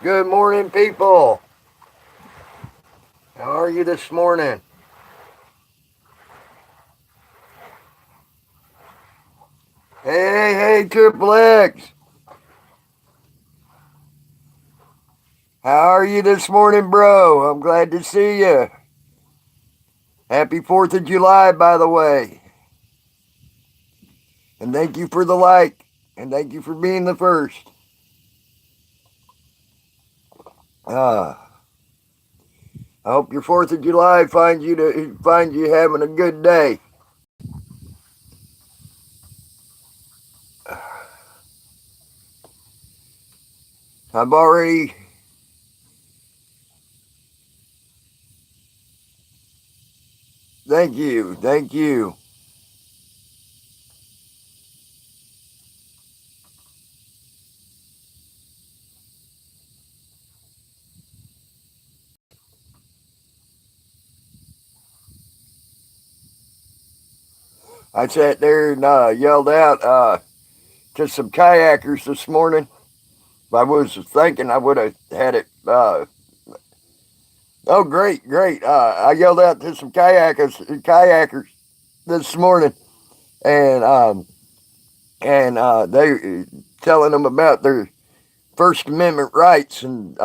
Good morning, people. How are you this morning? Hey, Triple X. How are you this morning, bro? I'm glad to see you. Happy 4th of July, by the way. And thank you for the like. And thank you for being the first. Uh, I hope your 4th of July finds you having a good day. I've already Thank you. I sat there and yelled out to some kayakers this morning. I was thinking I would have had it. Oh, great. I yelled out to some kayakers this morning, and they telling them about their First Amendment rights, and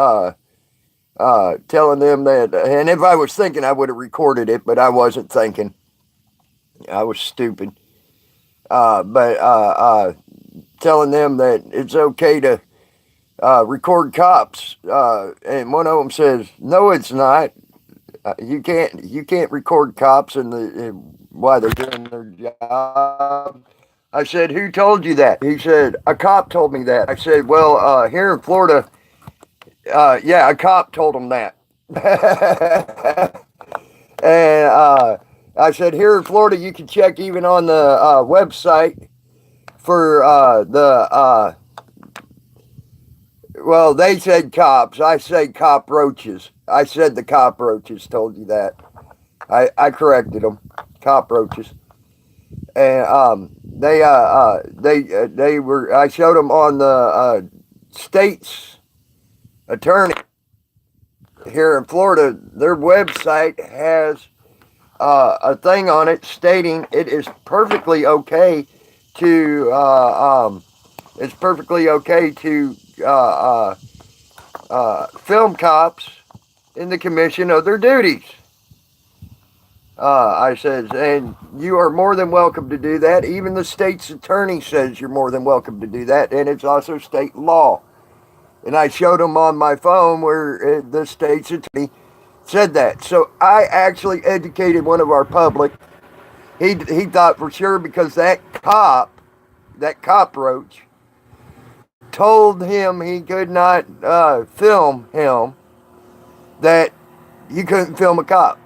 telling them that. And if I was thinking, I would have recorded it, but I wasn't thinking. I was stupid. But telling them that it's okay to record cops, and one of them says, "No, it's not. You can't record cops while they're doing their job." I said, "Who told you that?" He said, "A cop told me that." I said, "Well, here in Florida, yeah, a cop told him that." And I said, "Here in Florida, you can check even on the website for well, they said cops. I say cockroaches. I said the cockroaches told you that. I corrected them. Cockroaches. And they were. I showed them on the state's attorney here in Florida. Their website has a thing on it stating it is perfectly okay to. It's perfectly okay to film cops in the commission of their duties. I says, and you are more than welcome to do that. Even the state's attorney says you're more than welcome to do that, and it's also state law. And I showed him on my phone where the state's attorney said that. So I actually educated one of our public. He thought for sure because that cockroach, told him he could not film him, that you couldn't film a cop.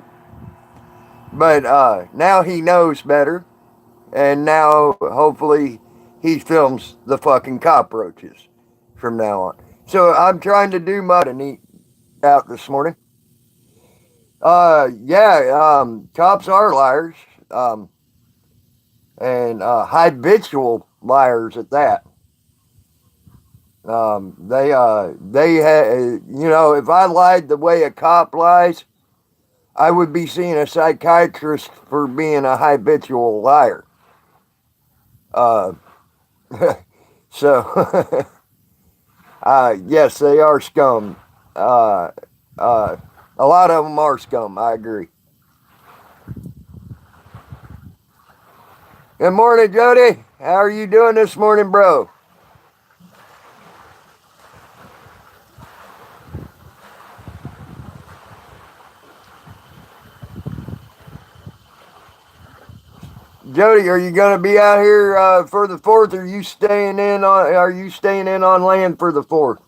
But now he knows better, and now hopefully he films the fucking cockroaches from now on. So I'm trying to do my and eat out this morning. Yeah, cops are liars, and habitual liars at that. If I lied the way a cop lies, I would be seeing a psychiatrist for being a habitual liar. Uh, so, yes, they are scum. Uh, uh, a lot of them are scum. I agree. Good morning, Jody. How are you doing this morning, bro? Jody, are you going to be out here for the 4th? Or are you staying in on? Are you staying in on land for the 4th?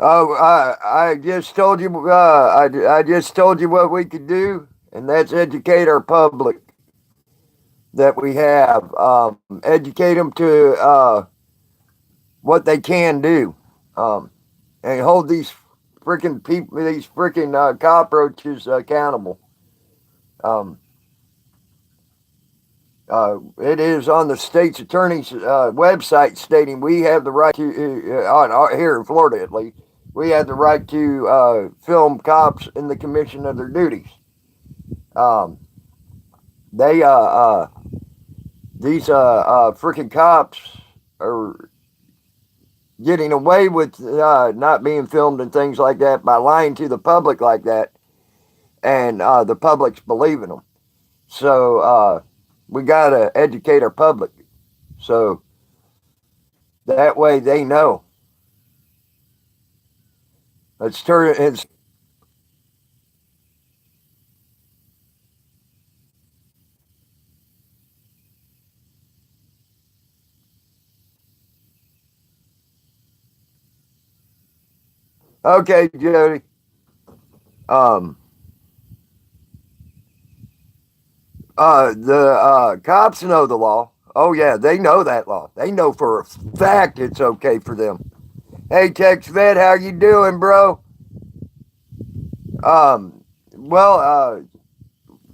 Oh, I just told you. I just told you what we could do, and that's educate our public that we have. Educate them to what they can do, and hold these freaking people, these freaking cockroaches accountable. Um, it is on the state's attorney's website stating we have the right to, here in Florida at least, we have the right to film cops in the commission of their duties. Um, they these freaking cops are getting away with not being filmed and things like that by lying to the public like that, and the public's believing them. So we gotta educate our public, so that way they know. Let's turn it. It's okay, Jody. Um, the cops know the law. Oh yeah, they know that law. They know for a fact it's okay for them. Hey, Tex Vet, how you doing, bro? Well,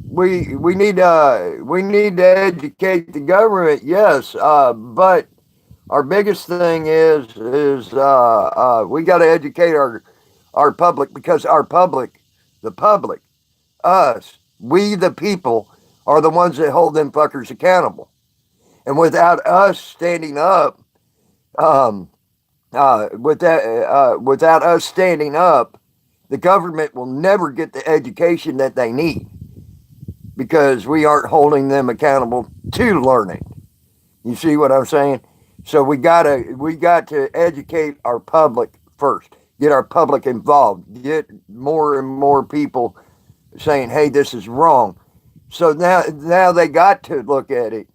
we need to educate the government, yes. But our biggest thing is we got to educate our public, because our public, the public, us, we the people, are the ones that hold them fuckers accountable. And without us standing up, um, without us standing up, the government will never get the education that they need, because we aren't holding them accountable to learning. You see what I'm saying? So we got to educate our public first. Get our public involved. Get more and more people saying, "Hey, this is wrong." So now they got to look at it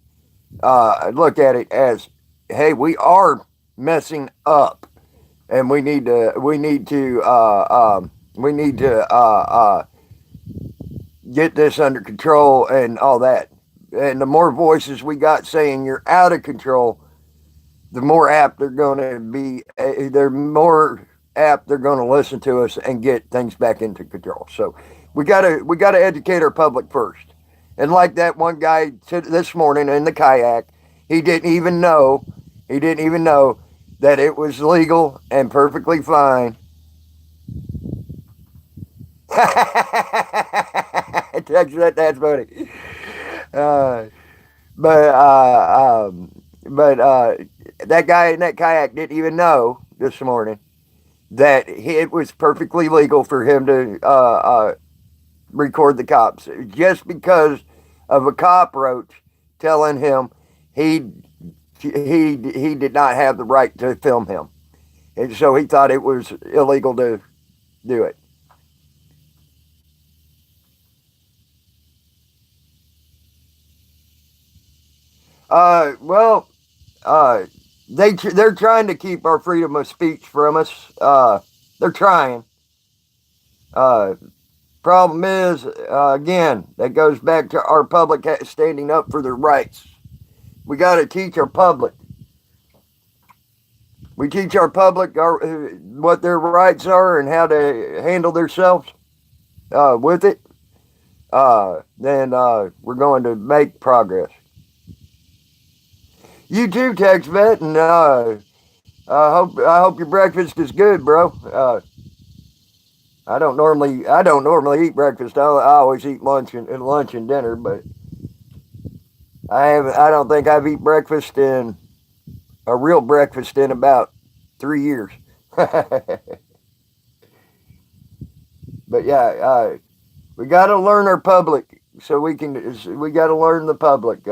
as, "Hey, we are messing up, and we need to get this under control and all that." And the more voices we got saying you're out of control, the more apt they're going to be. They're more apt they're going to listen to us and get things back into control. So we gotta educate our public first. And like that one guy this morning in the kayak, he didn't even know. He didn't even know that it was legal and perfectly fine. That's funny. Uh, but that guy in that kayak didn't even know this morning that it was perfectly legal for him to record the cops, just because of a cockroach telling him he he did not have the right to film him, and so he thought it was illegal to do it. Well, uh, they're trying to keep our freedom of speech from us. They're trying. Uh, Problem is, again, that goes back to our public standing up for their rights. We got to teach our public. We teach our public what their rights are and how to handle themselves with it. Then we're going to make progress. You too, Tex Vet, and I hope your breakfast is good, bro. I don't normally eat breakfast. I always eat lunch and dinner, but I don't think I've eaten breakfast in a real breakfast in about 3 years. But yeah, we got to learn our public, so we got to learn the public,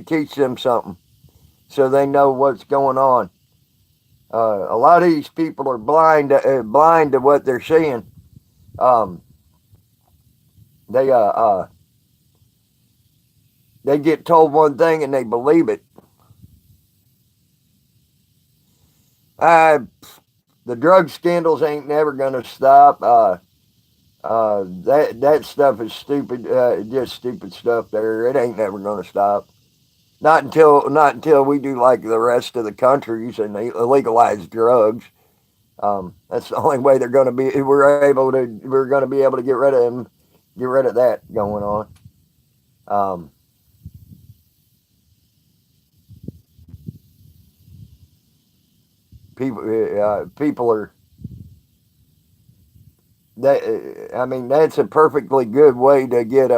teach them something so they know what's going on. A lot of these people are blind to what they're seeing. Um, they they get told one thing and they believe it. Uh, the drug scandals ain't never gonna stop. That stuff is stupid. Just stupid stuff. There, it ain't never gonna stop. Not until we do like the rest of the countries and they legalize drugs. That's the only way they're going to be. We're going to be able to get rid of them, get rid of that going on. Um, people are that. I mean, that's a perfectly good way to get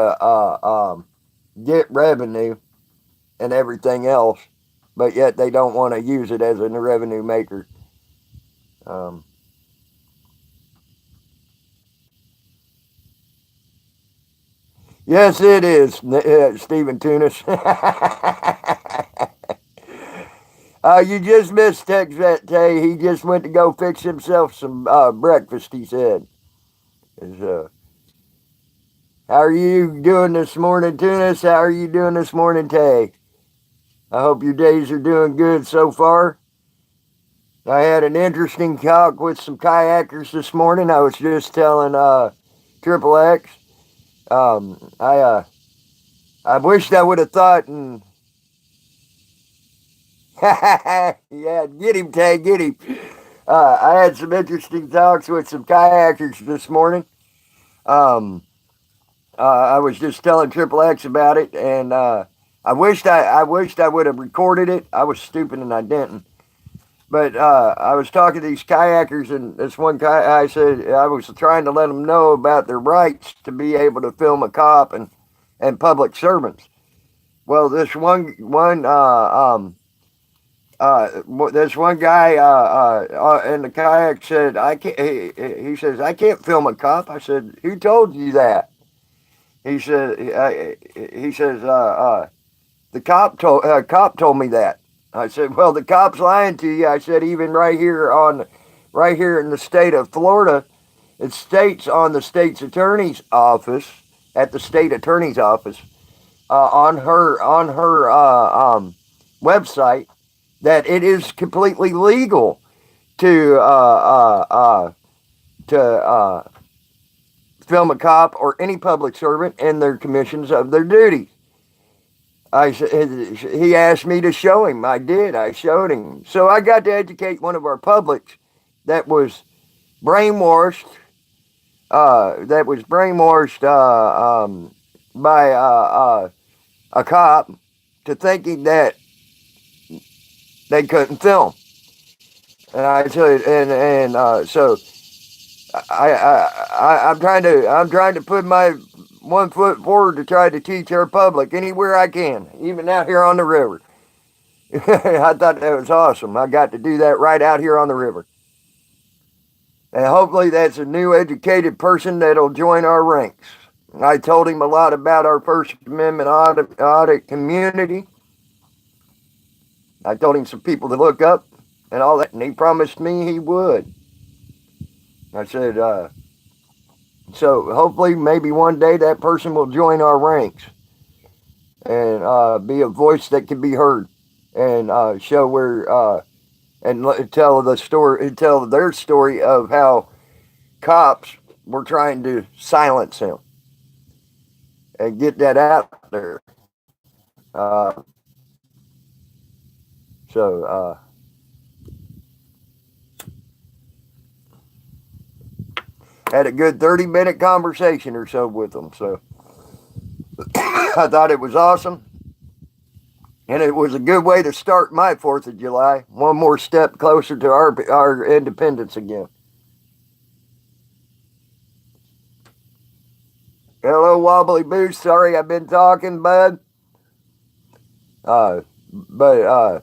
revenue and everything else, but yet they don't want to use it as a revenue maker. Um, yes, it is, Stephen Tunis. You just missed Tex that day. He just went to go fix himself some breakfast, he said. So, how are you doing this morning, Tunis? How are you doing this morning, Tay? I hope your days are doing good so far. I had an interesting talk with some kayakers this morning. I was just telling Triple X. Um, I uh, I wished I would have thought and yeah, get him, Tay, get him. I had some interesting talks with some kayakers this morning. Um, I was just telling Triple X about it, and I wished I would have recorded it. I was stupid and I didn't. But I was talking to these kayakers, and this one guy, I said I was trying to let them know about their rights to be able to film a cop and public servants. Well, this one guy in the kayak said, I can't. He says, I can't film a cop. I said, who told you that? He said, he says, the cop told me that. I said, well, the cop's lying to you. I said, even right here in the state of Florida, it states on the state's attorney's office, at the state attorney's office, on her website, that it is completely legal to film a cop or any public servant in their commissions of their duties. He asked me to show him. I did. I showed him. So I got to educate one of our publics that was brainwashed. By a cop to thinking that they couldn't film. And I said, so I'm trying to put my 1 foot forward to try to teach our public anywhere I can, even out here on the river. I thought that was awesome. I got to do that right out here on the river. And hopefully that's a new educated person that'll join our ranks. I told him a lot about our First Amendment audit community. I told him some people to look up and all that, and he promised me he would. I said, so hopefully maybe one day that person will join our ranks and be a voice that can be heard and show where and tell their story of how cops were trying to silence him and get that out there. Uh, so had a good 30-minute conversation or so with them. So I thought it was awesome. And it was a good way to start my 4th of July. One more step closer to our independence again. Hello, Wobbly Boost. Sorry I've been talking, bud. But uh,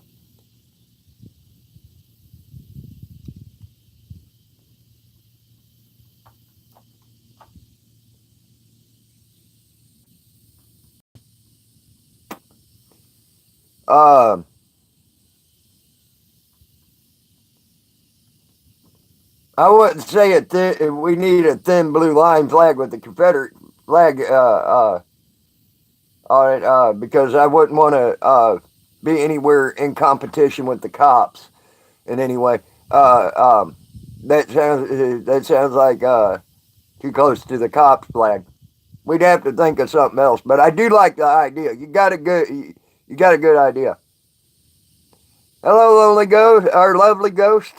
I wouldn't say we need a thin blue line flag with the Confederate flag on it because I wouldn't want to be anywhere in competition with the cops in any way. That sounds like too close to the cops flag. We'd have to think of something else. But I do like the idea. You got a good idea. Hello, lonely ghost, our lovely ghost.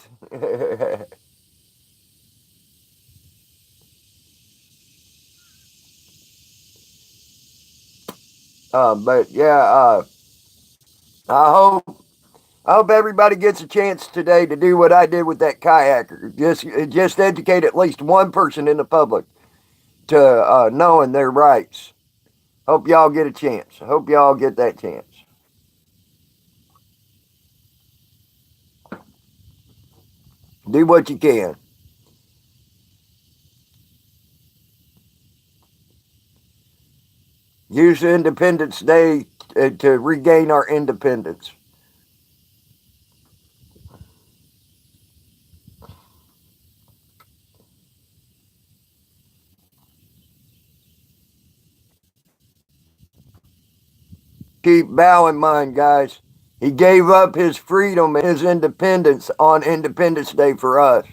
But yeah, I hope I hope everybody gets a chance today to do what I did with that kayaker. Just educate at least one person in the public to knowing their rights. Hope y'all get a chance. Hope y'all get that chance. Do what you can. Use Independence Day to regain our independence. Keep Bow in mind, guys. He gave up his freedom and his independence on Independence Day for us.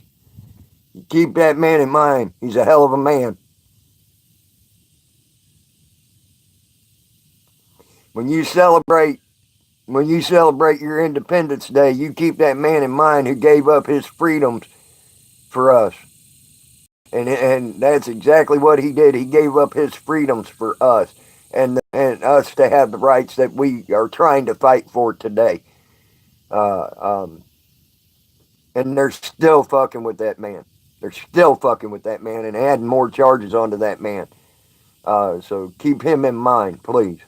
Keep that man in mind. He's a hell of a man. When you celebrate your Independence Day, you keep that man in mind who gave up his freedoms for us. And that's exactly what he did. He gave up his freedoms for us and us to have the rights that we are trying to fight for today. Uh, um, and they're still fucking with that man. They're still fucking with that man and adding more charges onto that man. So keep him in mind, please.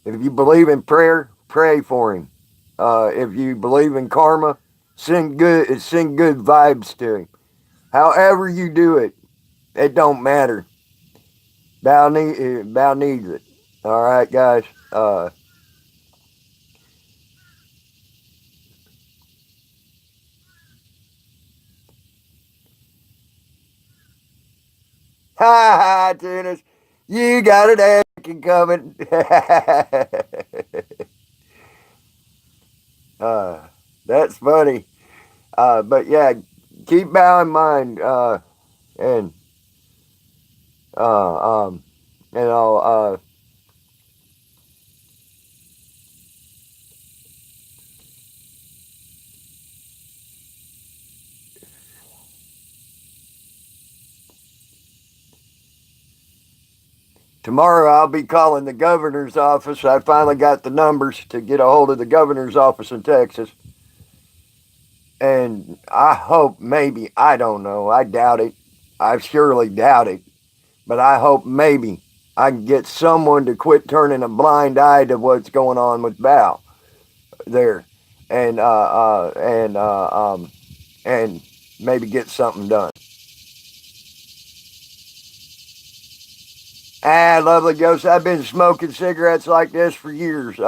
If you believe in prayer, pray for him. If you believe in karma, send good vibes to him. However you do it, it don't matter. Bow needs it. All right, guys. Ha ha, Tunis. You got an Anakin coming. uh, that's funny. But yeah, keep Bow in mind. And uh, um, you know, tomorrow I'll be calling the governor's office. I finally got the numbers to get a hold of the governor's office in Texas. And I hope maybe, I don't know, I doubt it. I surely doubt it. But I hope maybe I can get someone to quit turning a blind eye to what's going on with Val there. And, and maybe get something done. Ah, lovely ghost. I've been smoking cigarettes like this for years.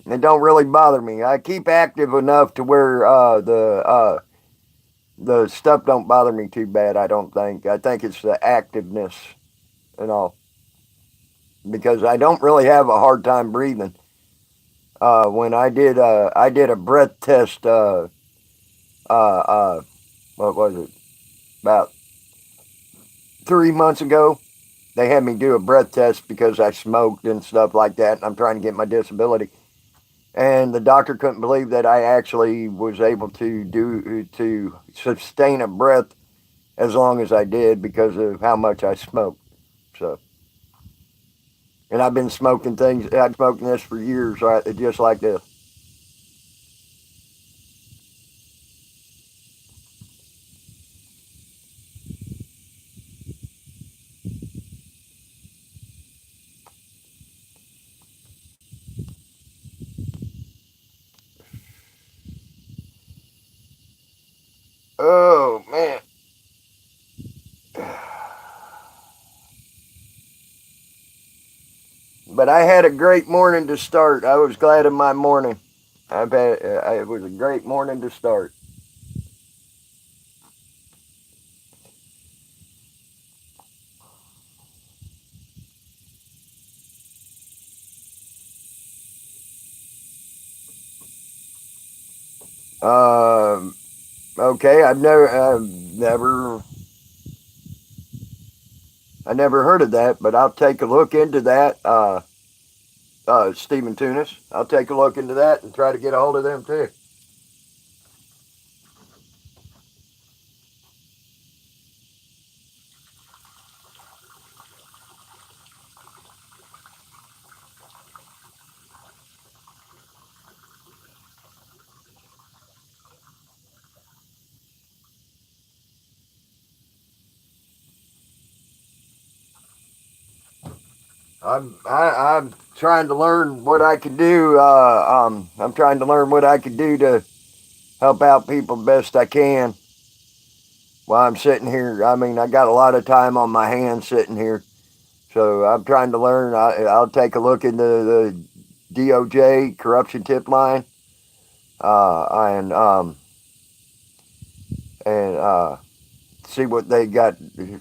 It don't really bother me. I keep active enough to where the stuff don't bother me too bad. I don't think. I think it's the activeness and all because I don't really have a hard time breathing. When I did a breath test. Uh, what was it? About 3 months ago, they had me do a breath test because I smoked and stuff like that, and I'm trying to get my disability. And the doctor couldn't believe that I actually was able to sustain a breath as long as I did because of how much I smoked. So, and I've been smoking things. I've smoking this for years, right? Just like this. Oh man. But I had a great morning to start. I was glad of my morning. It was a great morning to start. Um, okay, I never heard of that, but I'll take a look into that. Stephen Tunis. I'll take a look into that and try to get a hold of them too. I'm trying to learn what I can do. I'm trying to learn what I can do to help out people best I can while I'm sitting here. I mean, I got a lot of time on my hands sitting here, so I'm trying to learn. I'll take a look into the DOJ corruption tip line, uh, and um, and see what they got.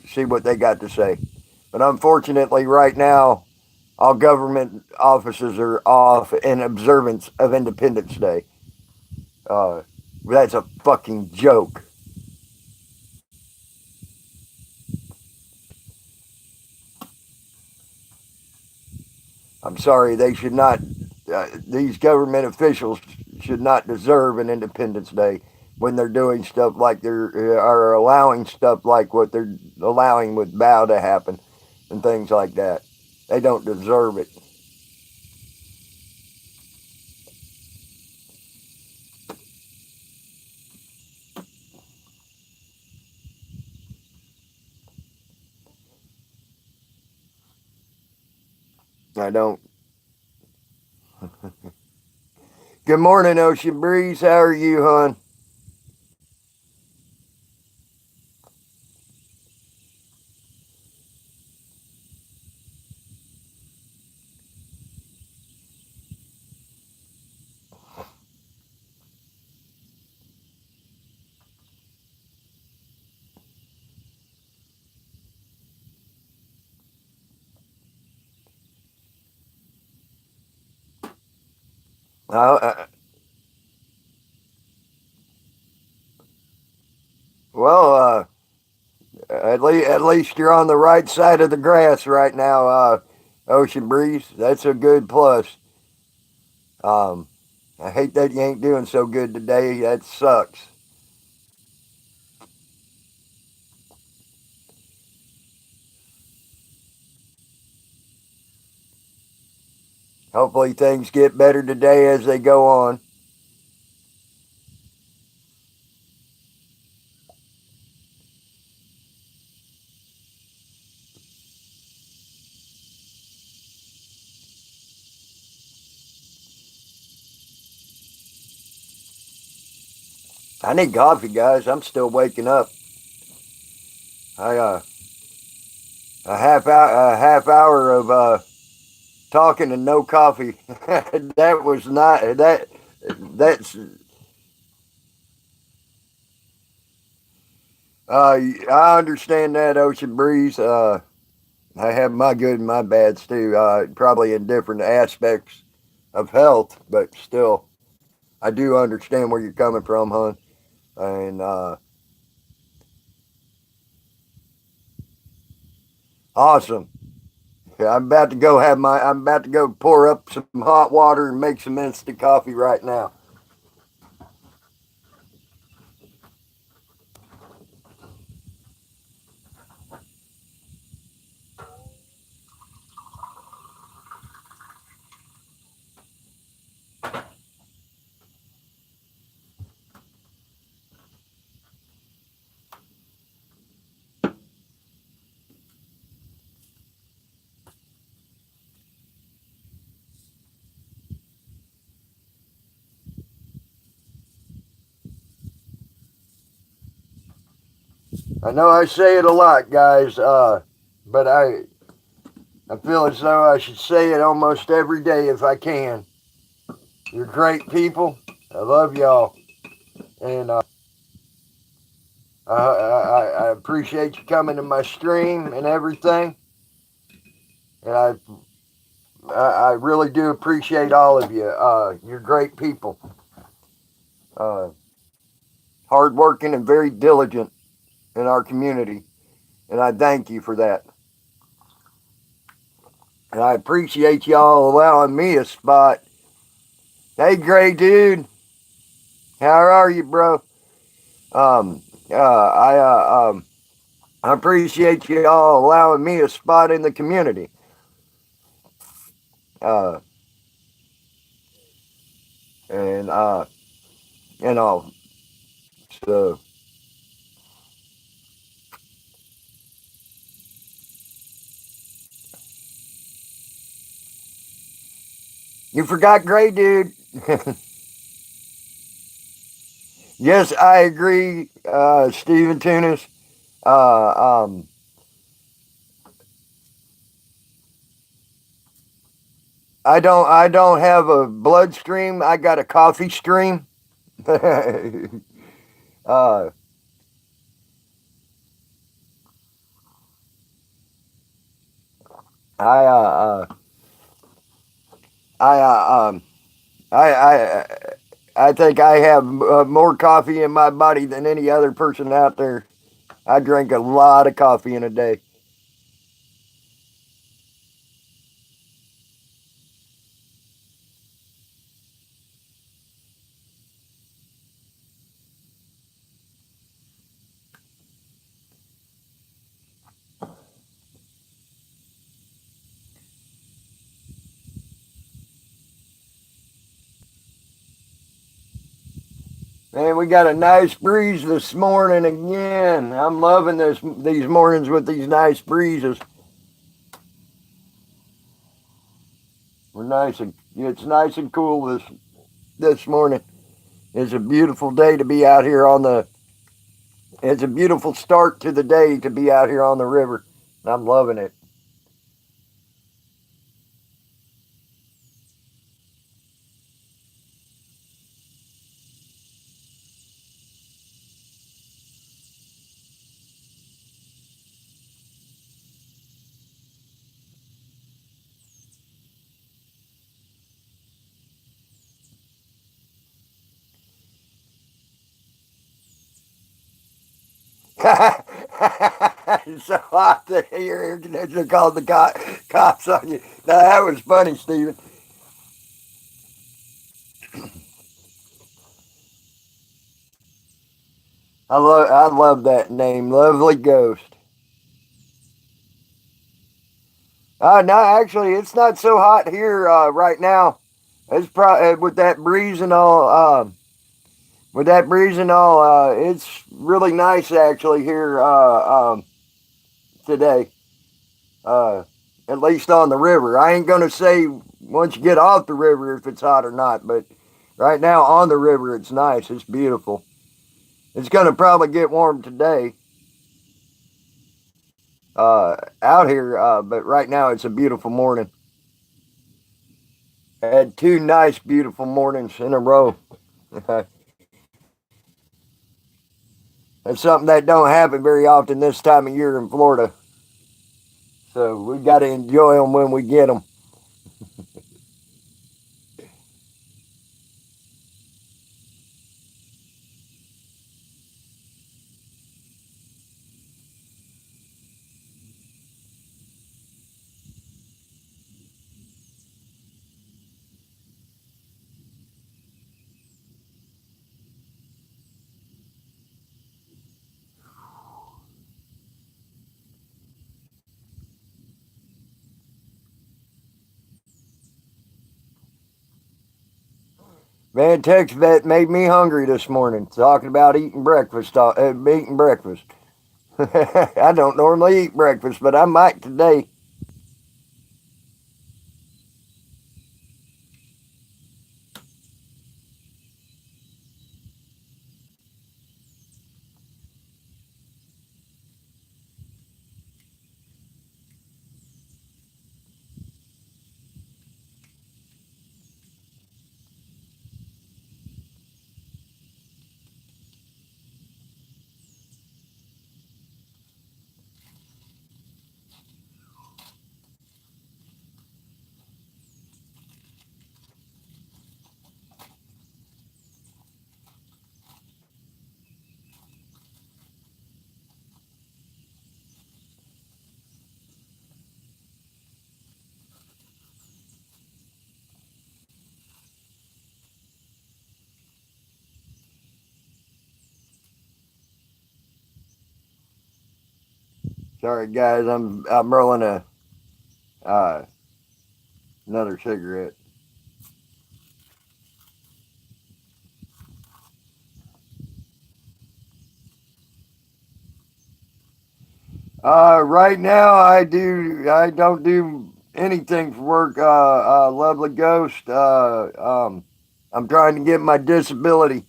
See what they got to say. But unfortunately, right now, all government offices are off in observance of Independence Day. Uh, that's a fucking joke. I'm sorry, they should not. These government officials should not deserve an Independence Day when they're doing stuff like are allowing stuff like what they're allowing with Bow to happen and things like that. They don't deserve it. I don't. Good morning, Ocean Breeze. How are you, hon? Uh, well, at least you're on the right side of the grass right now, Ocean Breeze. That's a good plus. Um, I hate that you ain't doing so good today. That sucks. Hopefully things get better today as they go on. I need coffee, guys. I'm still waking up. I a half hour of talking and no coffee. That was not that. That's I understand that, Ocean Breeze. I have my good and my bads too. Probably in different aspects of health, but still, I do understand where you're coming from, hon. And awesome. Yeah, I'm about to go pour up some hot water and make some instant coffee right now. I know I say it a lot, guys, but I feel as though I should say it almost every day if I can. You're great people. I love y'all, and I appreciate you coming to my stream and everything. And I really do appreciate all of you. You're great people, uh, hardworking and very diligent in our community, and I thank you for that. And I appreciate y'all allowing me a spot. Hey, Gray dude, how are you, bro? Um, I appreciate y'all allowing me a spot in the community. Uh, and you know, so You forgot Gray Dude. Yes, I agree, Stephen Tunis. Uh, um, I don't have a bloodstream. I got a coffee stream. uh, I I I I think I have more coffee in my body than any other person out there. I drink a lot of coffee in a day. Man, we got a nice breeze this morning again. I'm loving these mornings with these nice breezes. We're nice and it's nice and cool this morning. It's a beautiful day to be out here on the. It's a beautiful start to the day to be out here on the river. I'm loving it. It's so hot that your air conditioner called the cops on you. Now that was funny, Stephen. I love that name, Lovely Ghost. No, actually, it's not so hot here right now. It's probably with that breeze and all. With that breeze and all, it's really nice actually here today. Uh, at least on the river. I ain't gonna say once you get off the river if it's hot or not, but right now on the river it's nice. It's beautiful. It's gonna probably get warm today out here, but right now it's a beautiful morning. I had two nice, beautiful mornings in a row. That's something that don't happen very often this time of year in Florida. So we got to enjoy them when we get them. Man, text that made me hungry this morning. Talking about eating breakfast, eating breakfast. I don't normally eat breakfast, but I might today. Sorry, guys. I'm rolling a uh, another cigarette. Right now, I don't do anything for work, lovely ghost. I'm trying to get my disability.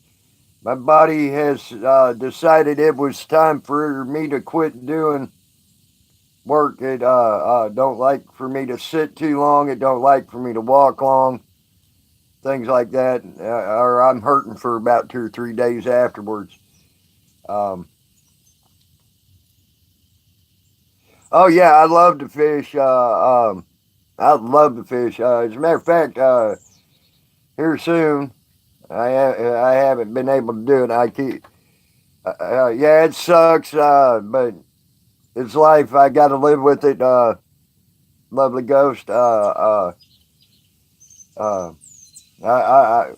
My body has decided it was time for me to quit doing work. It don't like for me to sit too long. It don't like for me to walk long. Things like that, or I'm hurting for about 2 or 3 days afterwards. Um, oh yeah, I love to fish. I love to fish. As a matter of fact, here soon, I haven't been able to do it. I keep yeah, it sucks, but it's life. I got to live with it. Lovely ghost. Uh, I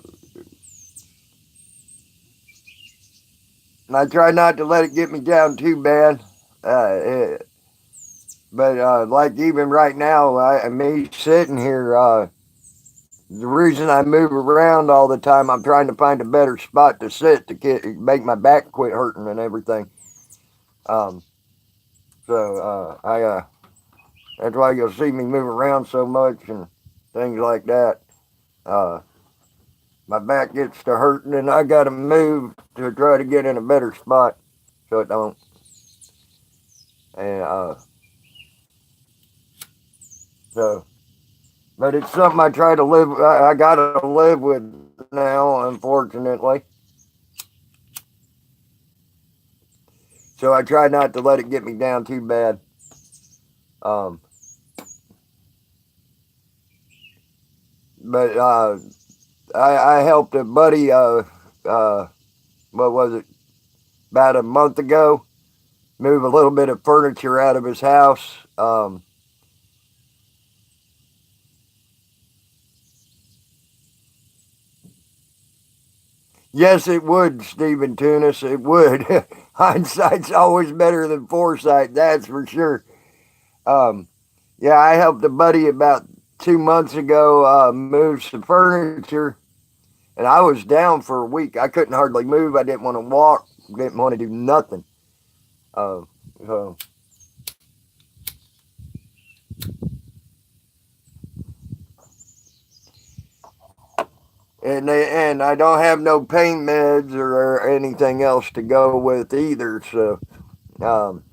I try not to let it get me down too bad. It, but like even right now, me sitting here, the reason I move around all the time, I'm trying to find a better spot to sit to make my back quit hurting and everything. Um, so that's why you'll see me move around so much and things like that. Uh, my back gets to hurting and I got to move to try to get in a better spot so it don't. And so, but it's something I try to live. I got to live with now, unfortunately. So I try not to let it get me down too bad. Um, but I helped a buddy. What was it? About a month ago, move a little bit of furniture out of his house. Yes, it would, Stephen Tunis. It would. Hindsight's always better than foresight. That's for sure. Um, yeah, I helped a buddy about 2 months ago move some furniture, and I was down for a week. I couldn't hardly move. I didn't want to walk. Didn't want to do nothing. Uh, so and I don't have no pain meds or anything else to go with either. So, um,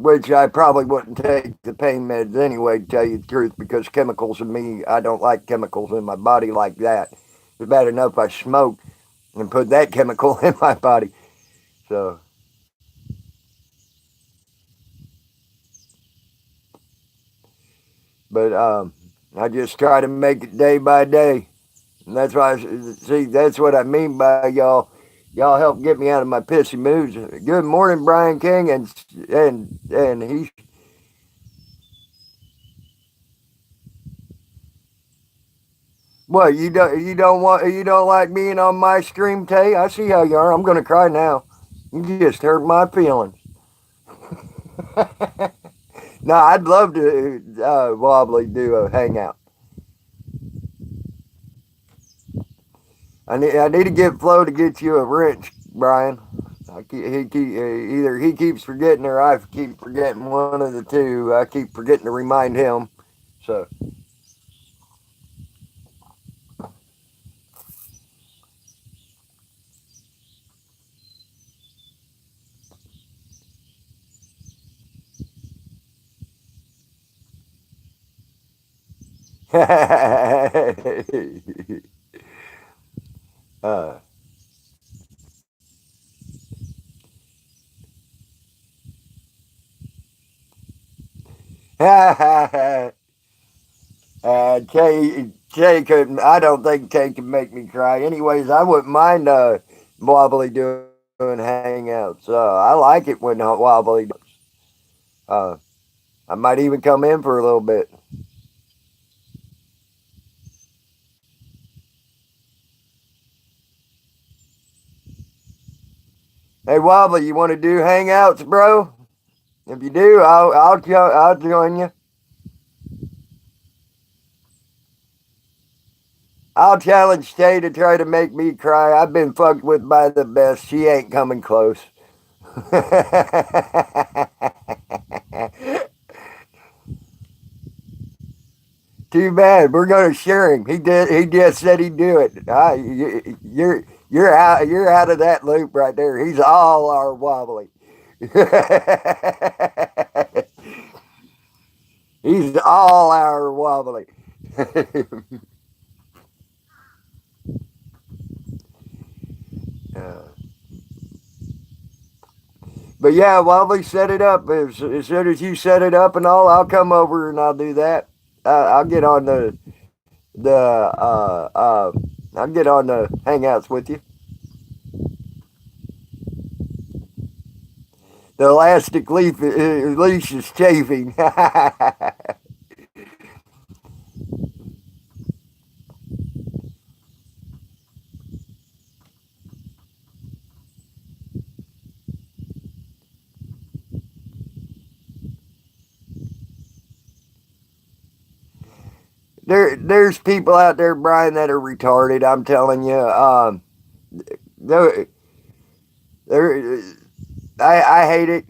which I probably wouldn't take the pain meds anyway, to tell you the truth, because chemicals in me, I don't like chemicals in my body like that. It's bad enough I smoke and put that chemical in my body. So, but I just try to make it day by day. And that's why, see, that's what I mean by y'all. Y'all help get me out of my pissy moods. Good morning, Brian King, and he. What you don't like being on my stream, Tay? I see how you are. I'm gonna cry now. You just hurt my feelings. No, I'd love to wobbly do a hangout. I need to get Flo to get you a wrench, Brian. Either he keeps forgetting or I keep forgetting, one of the two. I keep forgetting to remind him. So uh, Jay couldn't. I don't think Jay can make me cry. Anyways, I wouldn't mind wobbly doing hangouts. I like it when wobbly. Uh, I might even come in for a little bit. Hey, wobbly, you want to do hangouts, bro? If you do, I'll join you. I'll challenge Tay to try to make me cry. I've been fucked with by the best. She ain't coming close. too bad. We're gonna share him. He did. He just said he'd do it. You're out. You're out of that loop right there. He's all our wobbly. He's all our wobbly. uh, but yeah, wobbly, set it up. As soon as you set it up and all, I'll come over and I'll do that. I'll get on the I'll get on the hangouts with you. The elastic leash is chafing. There's people out there, Brian, that are retarded. I'm telling you. There, there, I hate it.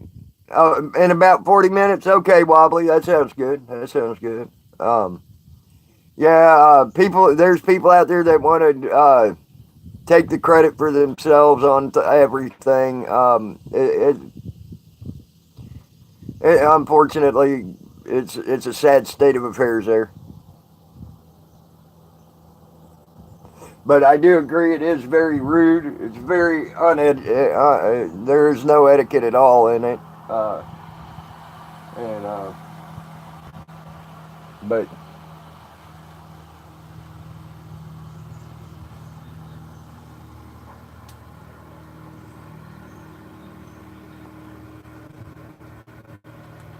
In about 40 minutes, okay, wobbly. That sounds good. That sounds good. Yeah, there's people out there that want to take the credit for themselves on everything. Unfortunately, it's a sad state of affairs there. But I do agree it is very rude. It's very there is no etiquette at all in it. And but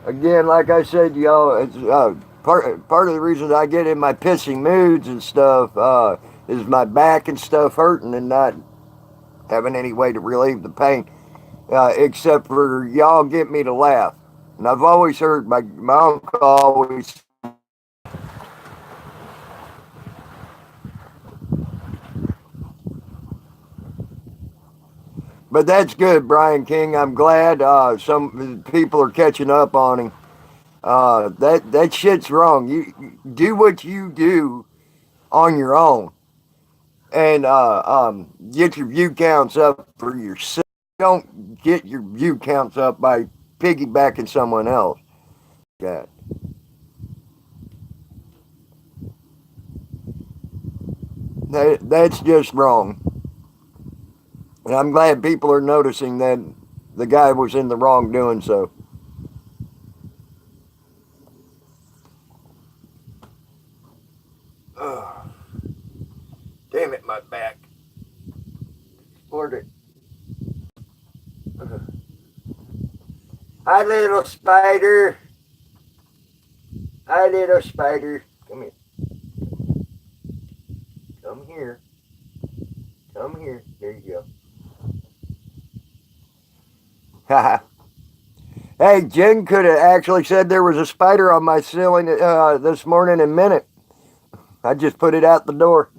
again, like I said, y'all, it's part of the reason I get in my pissing moods and stuff is my back and stuff hurting and not having any way to relieve the pain, except for y'all get me to laugh. And I've always heard my uncle always, but that's good, Brian King. I'm glad some people are catching up on him. That shit's wrong. You do what you do on your own, and get your view counts up for yourself. Don't get your view counts up by piggybacking someone else. Yeah, that's just wrong. And I'm glad people are noticing that the guy was in the wrong doing so. Oh, damn it, my back. Lord, it. Hi, little spider. Hi, little spider. Come here. Come here. Come here. There you go. Hey, Jen could have actually said there was a spider on my ceiling this morning in a minute. I just put it out the door.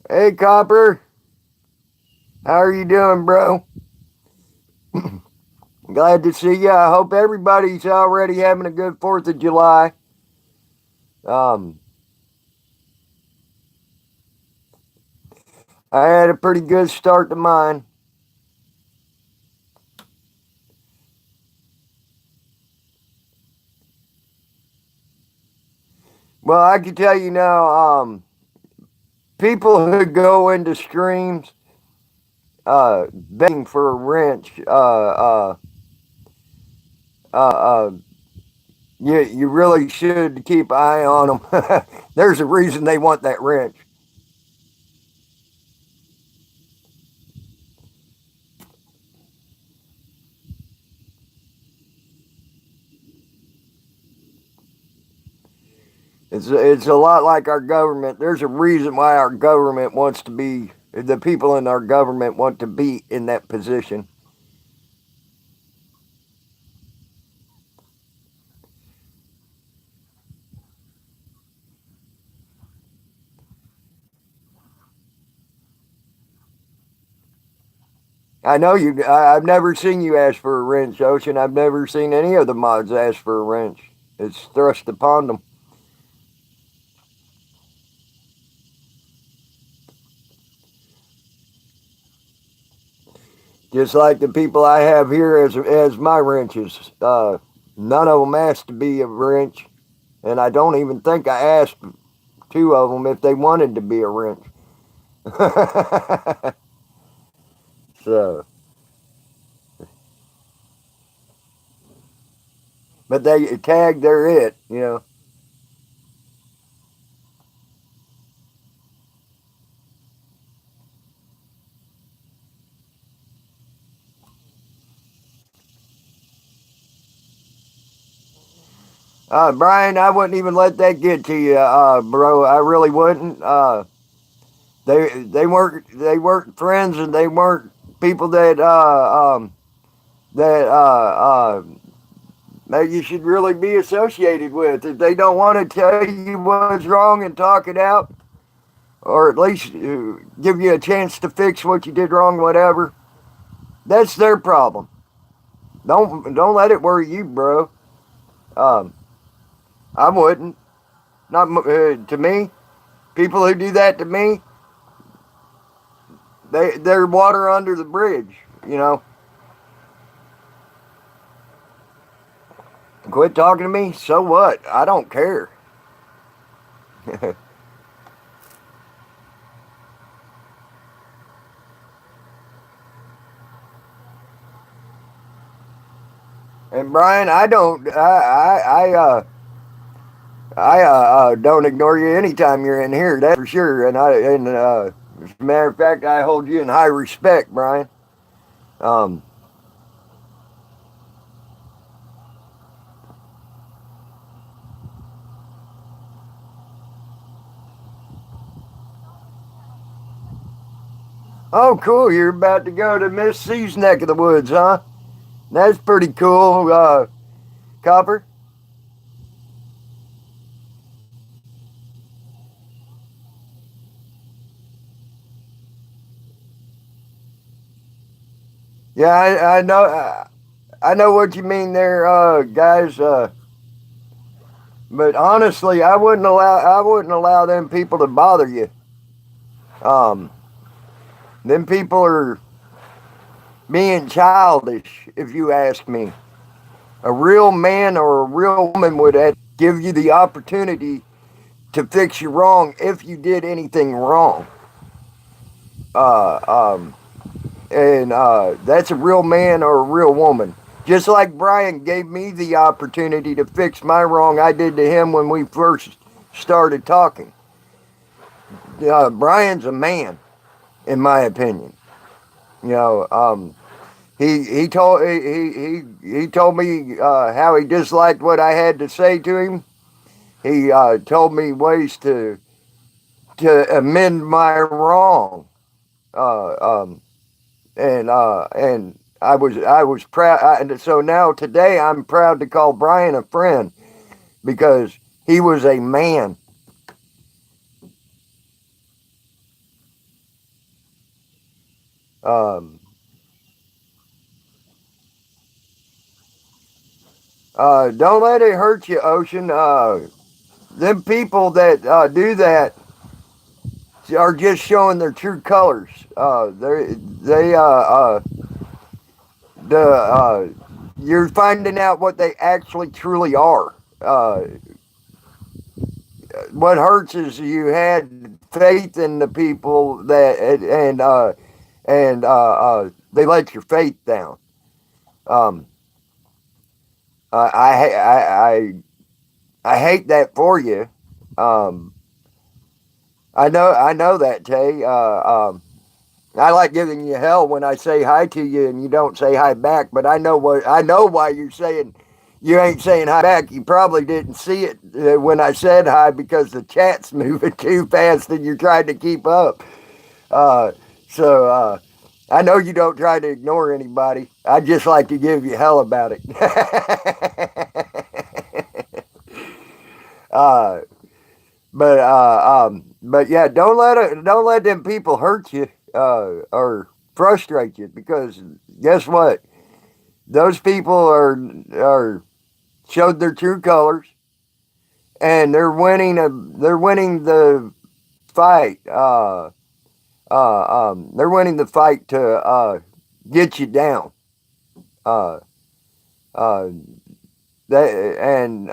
Hey, Copper. How are you doing, bro? Glad to see you. I hope everybody's already having a good 4th of July. Um, I had a pretty good start to mine. Well, I can tell you now, people who go into streams begging for a wrench, you really should keep an eye on them. There's a reason they want that wrench. It's a lot like our government. There's a reason why our government wants to be, the people in our government want to be in that position. I know you. I've never seen you ask for a wrench, Ocean. I've never seen any of the mods ask for a wrench. It's thrust upon them. Just like the people I have here as my wrenches. None of them asked to be a wrench, and I don't even think I asked two of them if they wanted to be a wrench. So, but they tag they're it, you know. Brian, I wouldn't even let that get to you, bro. I really wouldn't. They weren't friends, and they weren't people that you should really be associated with. If they don't want to tell you what's wrong and talk it out, or at least give you a chance to fix what you did wrong, whatever, that's their problem. Don't let it worry you, bro. Um, I wouldn't. Not to me. People who do that to me, they're water under the bridge. You know. Quit talking to me. So what? I don't care. And Brian, I don't. I don't ignore you anytime you're in here. That's for sure. As a matter of fact, I hold you in high respect, Brian. Um, oh, cool. You're about to go to Miss C's neck of the woods, huh? That's pretty cool, Copper. Yeah, I know. I know what you mean there, guys. But honestly, I wouldn't allow them people to bother you. Um, them people are being childish, if you ask me. A real man or a real woman would give you the opportunity to fix you wrong if you did anything wrong. Uh, um, and that's a real man or a real woman. Just like Brian gave me the opportunity to fix my wrong I did to him when we first started talking. Brian's a man, in my opinion. You know, he told me how he disliked what I had to say to him. He told me ways to amend my wrong. Uh, um, and I was proud. And so now today I'm proud to call Brian a friend because he was a man. Um, don't let it hurt you, Ocean. Them people that do that are just showing their true colors. They the you're finding out what they actually truly are. What hurts is you had faith in the people that and they let your faith down. Um, I hate that for you. Um, I know that, Tay. I like giving you hell when I say hi to you and you don't say hi back. But I know why you're saying you ain't saying hi back. You probably didn't see it when I said hi because the chat's moving too fast and you're trying to keep up. Uh, so I know you don't try to ignore anybody. I just like to give you hell about it. uh, but yeah, don't let them people hurt you. Or frustrate you because guess what? Those people are showed their true colors, and they're winning the fight. They're winning the fight to get you down. Uh, uh, they and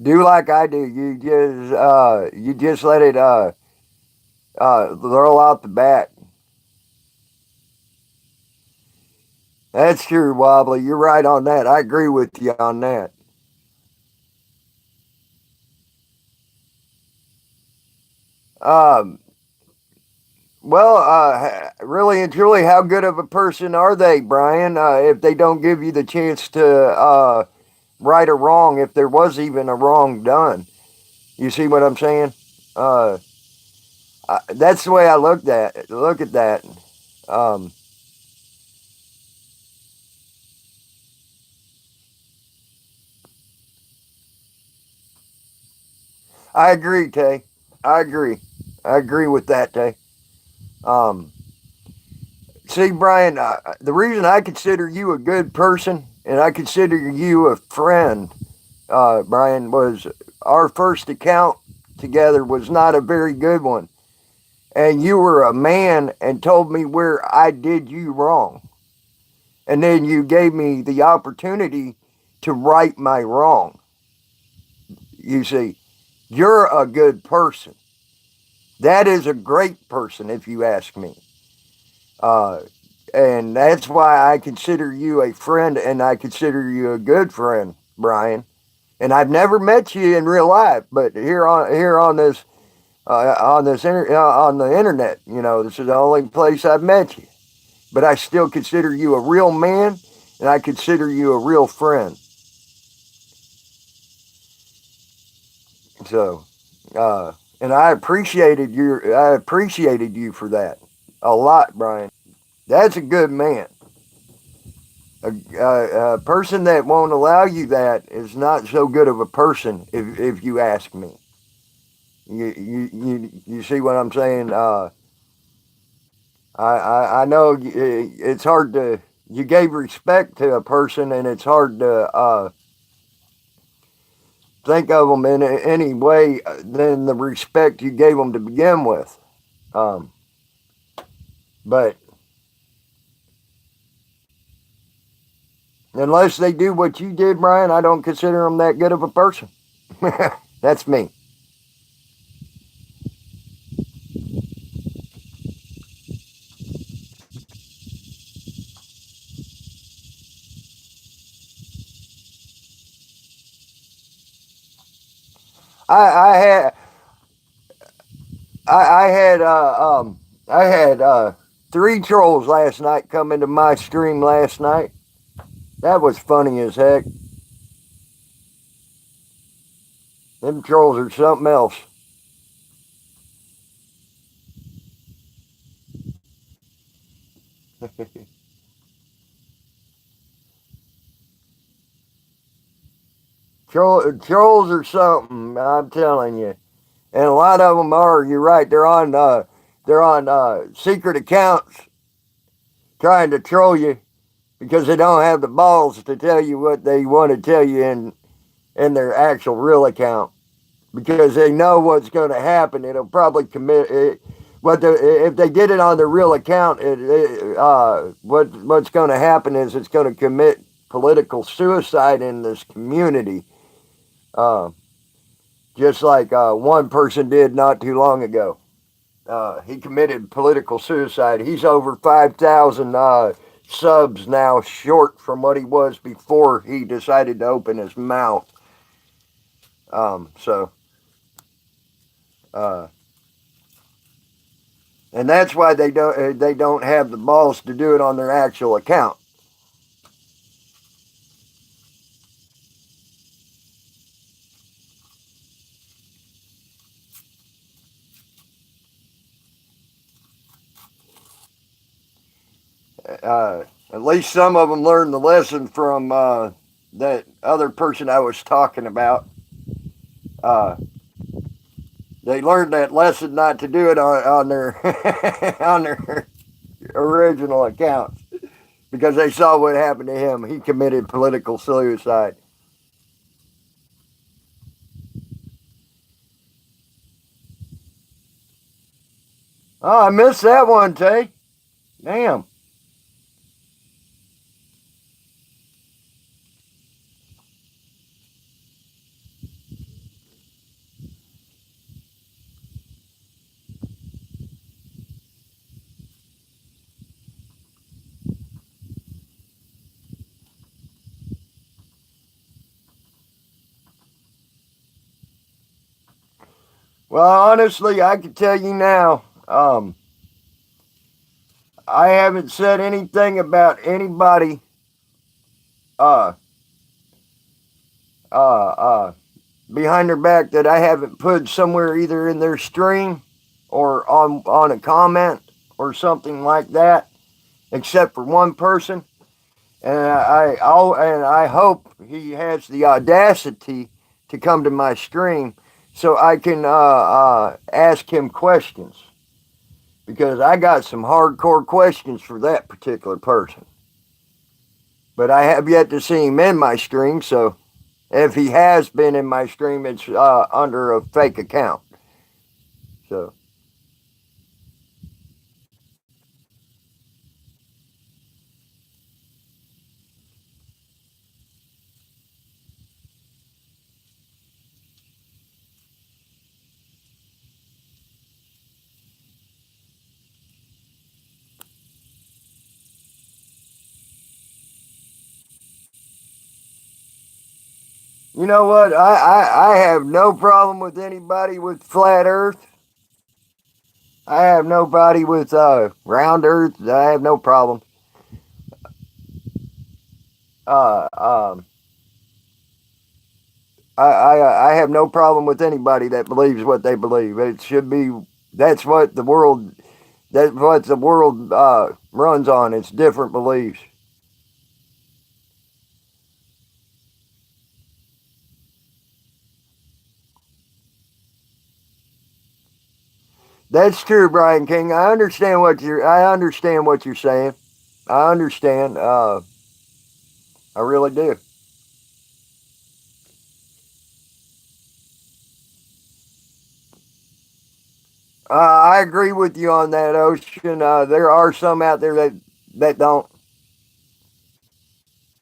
do like I do. You just let it roll out the bat. That's true, Wobbly. You're right on that. I agree with you on that. Um, well, really and truly, how good of a person are they, Brian? If they don't give you the chance to right or wrong, if there was even a wrong done, you see what I'm saying? Uh, that's the way I look at that. Um, I agree, Tay. I agree. I agree with that, Tay. Um, See, Brian, the reason I consider you a good person and I consider you a friend, Brian, was our first account together was not a very good one. And you were a man and told me where I did you wrong. And then you gave me the opportunity to right my wrong. You see, you're a good person. That is a great person, if you ask me. Uh, and that's why I consider you a friend and I consider you a good friend, Brian. And I've never met you in real life, but here on this on the internet, this is the only place I've met you. But I still consider you a real man, and I consider you a real friend. So, and I appreciated you for that a lot, Brian. That's a good man. A person that won't allow you that is not so good of a person, if you ask me. You see what I'm saying? I know it's hard to. You gave respect to a person, and it's hard to think of them in any way than the respect you gave them to begin with. Um, but unless they do what you did, Brian, I don't consider them that good of a person. That's me. I had I had I had three trolls last night come into my stream last night. That was funny as heck. Them trolls are something else. Trolls are something. I'm telling you, and a lot of them are. You're right. They're on secret accounts trying to troll you because they don't have the balls to tell you what they want to tell you in their actual real account because they know what's going to happen. It'll probably commit it. If they did it on their real account, what's going to happen is it's going to commit political suicide in this community, uh, just like one person did not too long ago. He committed political suicide. He's over 5,000 subs now short from what he was before he decided to open his mouth. So, uh, and that's why they don't have the balls to do it on their actual account. At least some of them learned the lesson from that other person I was talking about. Uh, They learned that lesson not to do it on their on their original accounts because they saw what happened to him. He committed political suicide. Oh, I missed that one, Tay. Damn. Well, honestly, I can tell you now. I haven't said anything about anybody uh, uh, behind their back that I haven't put somewhere either in their stream or on a comment or something like that, except for one person. And I hope he has the audacity to come to my stream so I can ask him questions because I got some hardcore questions for that particular person. But I have yet to see him in my stream, so if he has been in my stream, it's under a fake account. So, you know what? I have no problem with anybody with flat Earth. I have nobody with round Earth. I have no problem. Uh, um, I have no problem with anybody that believes what they believe. It should be that's what the world runs on. It's different beliefs. That's true, Brian King. I understand what you're saying. I understand. I really do. I agree with you on that, Ocean. There are some out there that don't.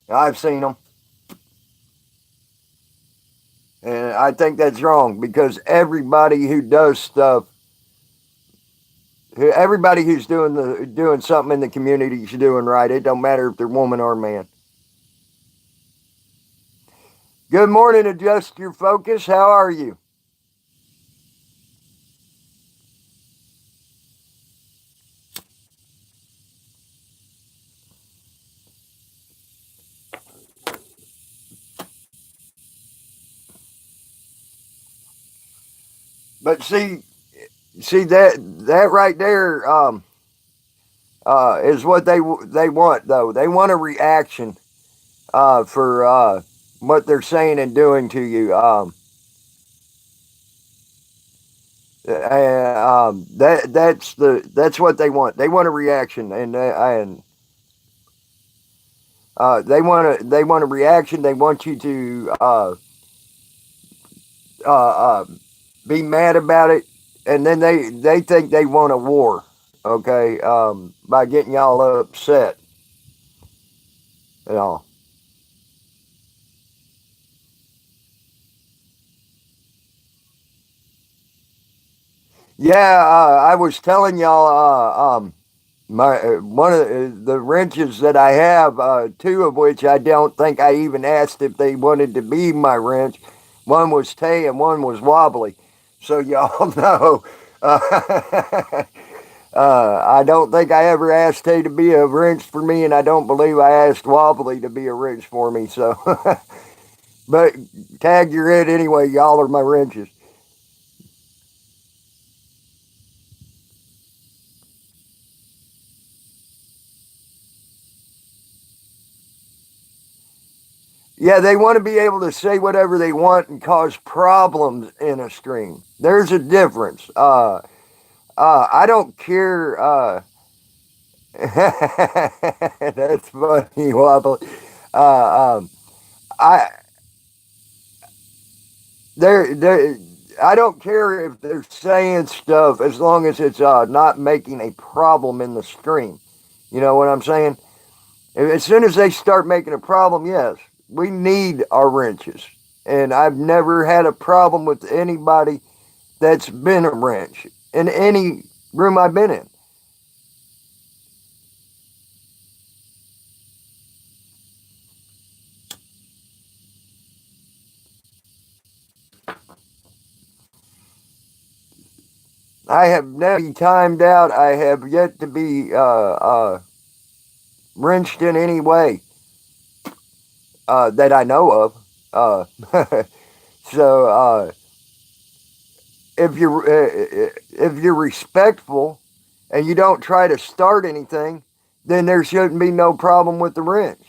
I've seen them, and I think that's wrong because everybody who does stuff, everybody who's doing something in the community is doing right. It don't matter if they're woman or man. Good morning, adjust your focus. How are you? But see that right there. Is what they want though. They want a reaction for what they're saying and doing to you. That's what they want. They want a reaction, and they want a reaction. They want you to uh, be mad about it, and then they think they want a war. Okay, by getting y'all upset and all. Yeah, I was telling y'all. My one of the wrenches that I have, two of which I don't think I even asked if they wanted to be my wrench. One was Tay and one was Wobbly. So y'all know. I don't think I ever asked Tay to be a wrench for me, and I don't believe I asked Wobbly to be a wrench for me. So, but tag your it anyway. Y'all are my wrenches. Yeah, they want to be able to say whatever they want and cause problems in a stream. There's a difference. I don't care. That's funny, Wobble. Um, I they're I don't care if they're saying stuff as long as it's not making a problem in the stream. You know what I'm saying? As soon as they start making a problem, yes, we need our wrenches. And I've never had a problem with anybody that's been a wrench in any room I've been in. I have never been timed out. I have yet to be wrenched in any way that I know of. So if you're respectful and you don't try to start anything, then there shouldn't be no problem with the wrench.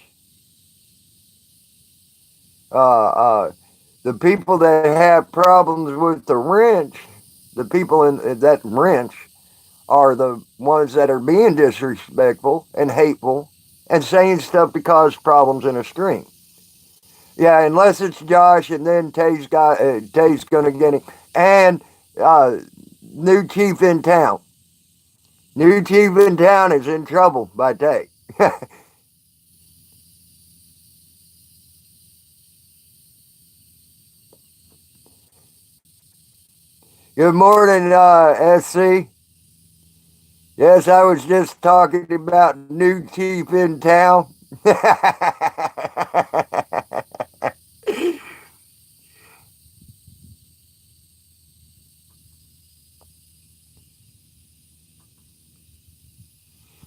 Uh, uh, the people that have problems with the wrench, the people in that wrench, are the ones that are being disrespectful and hateful and saying stuff to cause problems in a stream. Yeah, unless it's Josh, and then Tay's gonna get him, and uh, new chief in town. New chief in town is in trouble by Tay. Good morning, SC. Yes, I was just talking about new chief in town.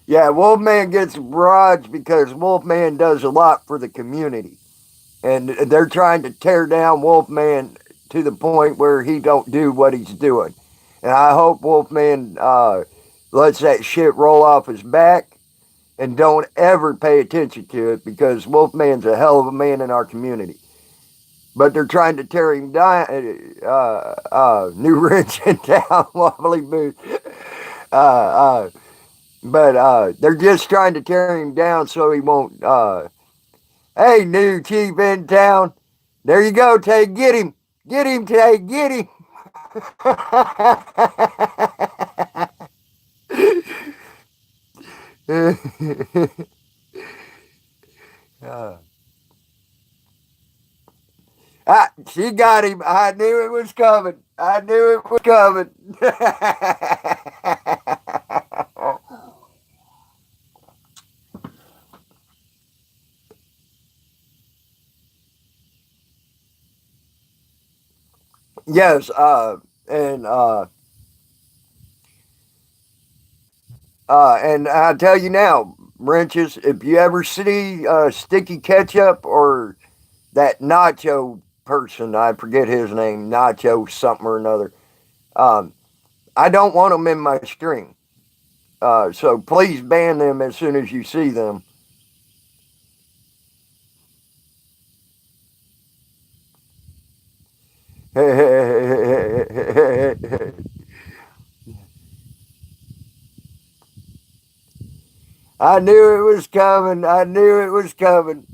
Yeah, Wolfman gets broads because Wolfman does a lot for the community. And they're trying to tear down Wolfman to the point where he don't do what he's doing. And I hope Wolfman lets that shit roll off his back and don't ever pay attention to it because Wolfman's a hell of a man in our community. But they're trying to tear him down. New Ridge in town, Wobbly Booth. Uh, uh, but they're just trying to tear him down so he won't. Hey, new chief in town. There you go, Tay. Get him. Get him, Tay. Get him. uh, she got him. I knew it was coming. I knew it was coming. Yes, and and I tell you now, wrenches. If you ever see sticky ketchup or that nacho person, I forget his name, nacho something or another. Um, I don't want them in my stream. So please ban them as soon as you see them. I knew it was coming. I knew it was coming.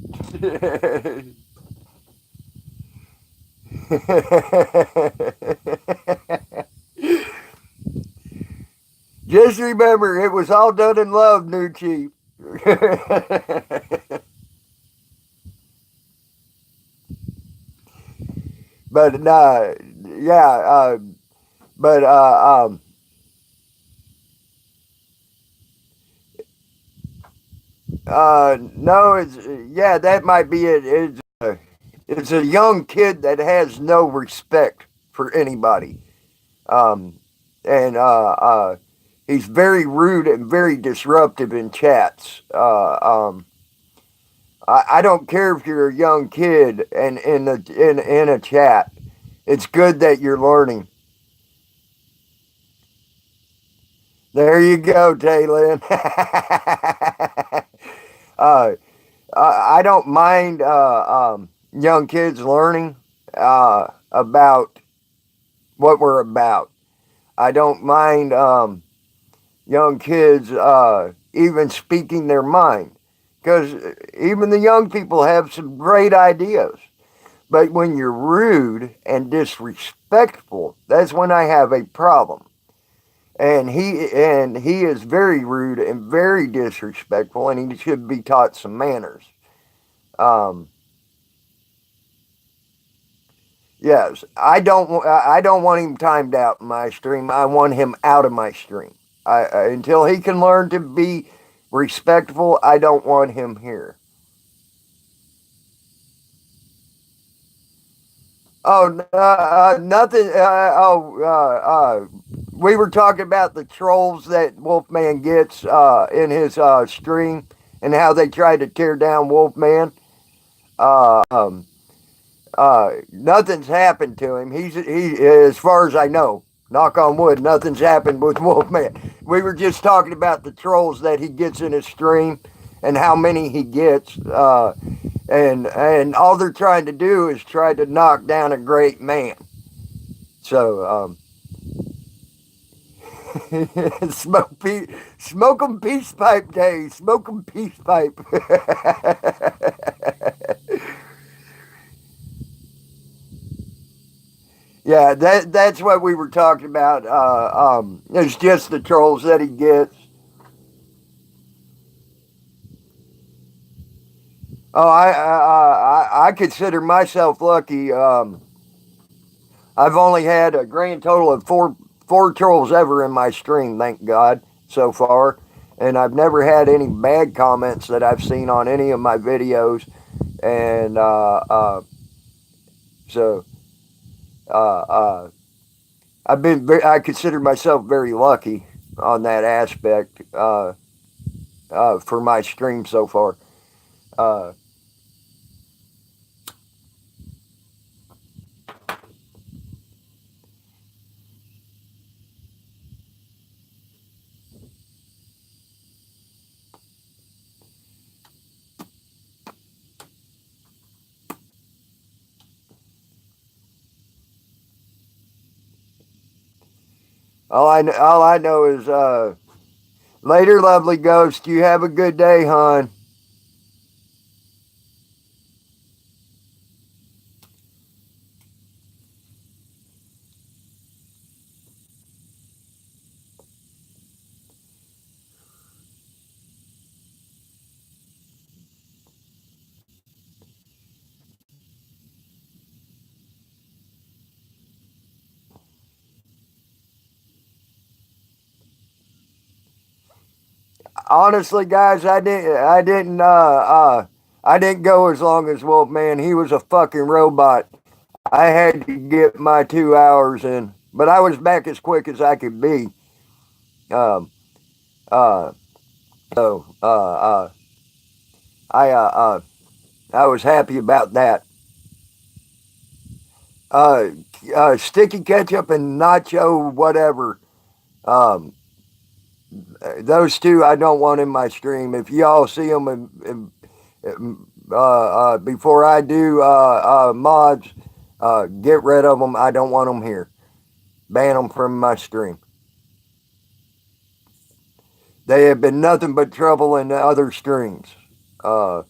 Just remember, it was all done in love, new chief. But yeah, but no, it's yeah, that might be it. It's a young kid that has no respect for anybody, um, and he's very rude and very disruptive in chats. I don't care if you're a young kid and in a chat. It's good that you're learning. There you go, Taylin. uh, I don't mind. young kids learning about what we're about. I don't mind young kids even speaking their mind, because even the young people have some great ideas. But when you're rude and disrespectful, that's when I have a problem. And he is very rude and very disrespectful, and he should be taught some manners. Um, yes, I don't want him timed out in my stream. I want him out of my stream. Until he can learn to be respectful, I don't want him here. Oh, nothing. We were talking about the trolls that Wolfman gets in his stream, and how they try to tear down Wolfman. Uh, um, Nothing's happened to him. As far as I know, knock on wood, nothing's happened with Wolfman. We were just talking about the trolls that he gets in his stream, and how many he gets. And all they're trying to do is try to knock down a great man. So smoke 'em peace pipe day, smoke 'em peace pipe. Yeah, that's what we were talking about. It's just the trolls that he gets. Oh, I consider myself lucky. I've only had a grand total of four trolls ever in my stream, thank God, so far, and I've never had any bad comments that I've seen on any of my videos, and so uh, uh, I consider myself very lucky on that aspect for my stream so far. Uh, all I know is later, lovely ghost. You have a good day, hon. Honestly, guys, I didn't go as long as Wolfman. He was a fucking robot. I had to get my 2 hours in, but I was back as quick as I could be. Um, uh, so I I was happy about that. Uh, Sticky ketchup and nacho whatever. Um, those two I don't want in my stream. If y'all see them before I do mods, get rid of them. I don't want them here. Ban them from my stream. They have been nothing but trouble in the other streams, uh,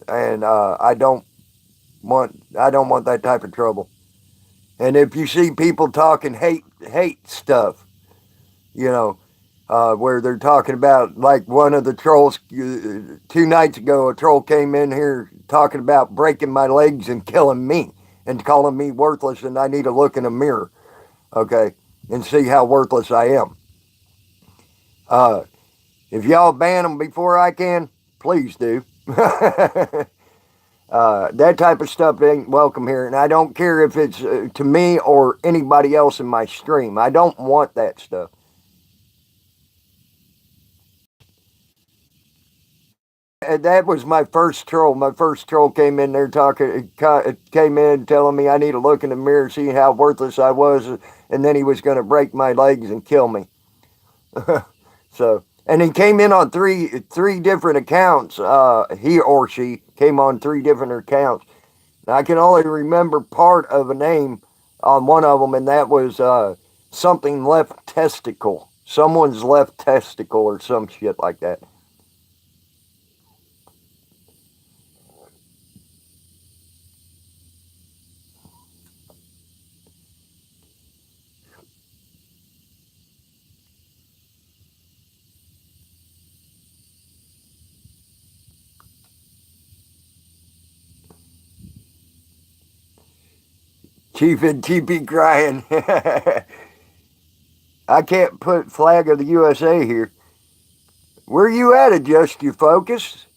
and I don't want that type of trouble. And if you see people talking hate stuff, you know, where they're talking about, like one of the trolls 2 nights ago, a troll came in here talking about breaking my legs and killing me and calling me worthless, and I need to look in a mirror, okay, and see how worthless I am. Uh, if y'all ban them before I can, please do. That type of stuff ain't welcome here, and I don't care if it's to me or anybody else in my stream. I don't want that stuff. And that was my first troll. My first troll came in there came in telling me I need to look in the mirror, see how worthless I was, and then he was going to break my legs and kill me. So, and he came in on three different accounts. He or she came on 3 different accounts, I can only remember part of a name on one of them, and that was something left testicle. Someone's left testicle or some shit like that. Chief and TP crying. I can't put flag of the USA here. Where you at? Adjust your focus.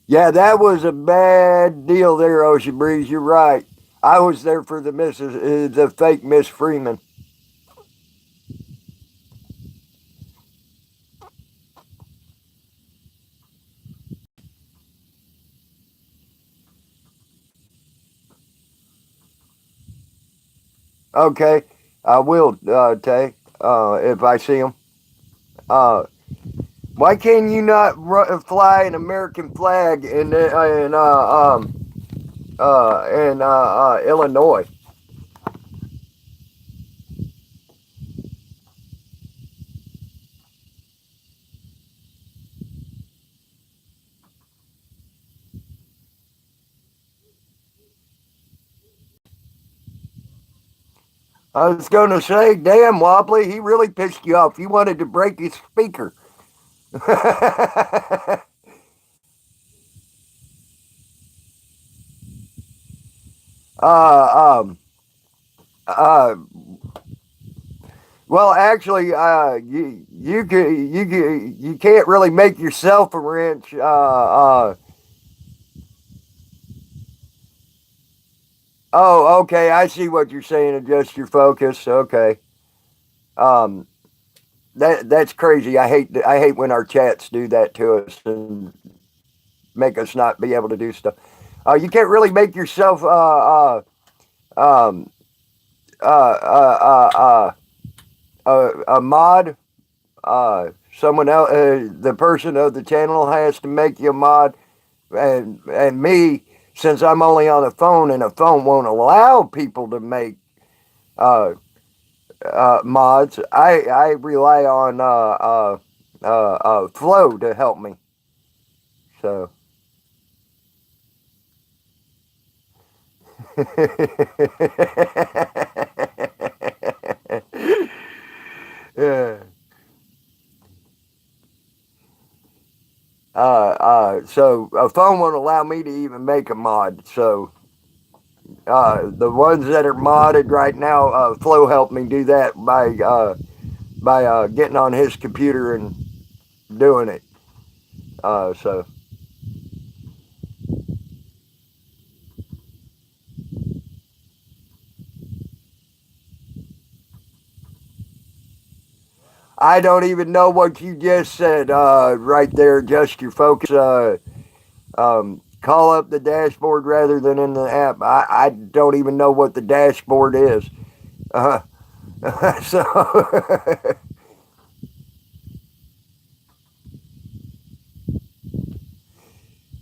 Yeah, that was a bad deal there, Ocean Breeze. You're right. I was there for the fake Miss Freeman. Okay, I will, Tay, if I see him. Uh, why can you not fly an American flag in Illinois? I was going to say, damn, Wobbly, he really pissed you off. You wanted to break his speaker. um, uh, well, actually, you can't really make yourself a wrench. Oh, okay, I see what you're saying. Adjust your focus. Okay. Um, that's crazy. I hate when our chats do that to us and make us not be able to do stuff. You can't really make yourself um, a mod. Someone else, the person of the channel has to make you a mod, and me, since I'm only on a phone and a phone won't allow people to make uh, mods, I rely on Flow to help me. So. Yeah. So a phone won't allow me to even make a mod. So the ones that are modded right now, Flo helped me do that by getting on his computer and doing it. So I don't even know what you just said right there. Adjust your focus. Call up the dashboard rather than in the app. I don't even know what the dashboard is. Uh, so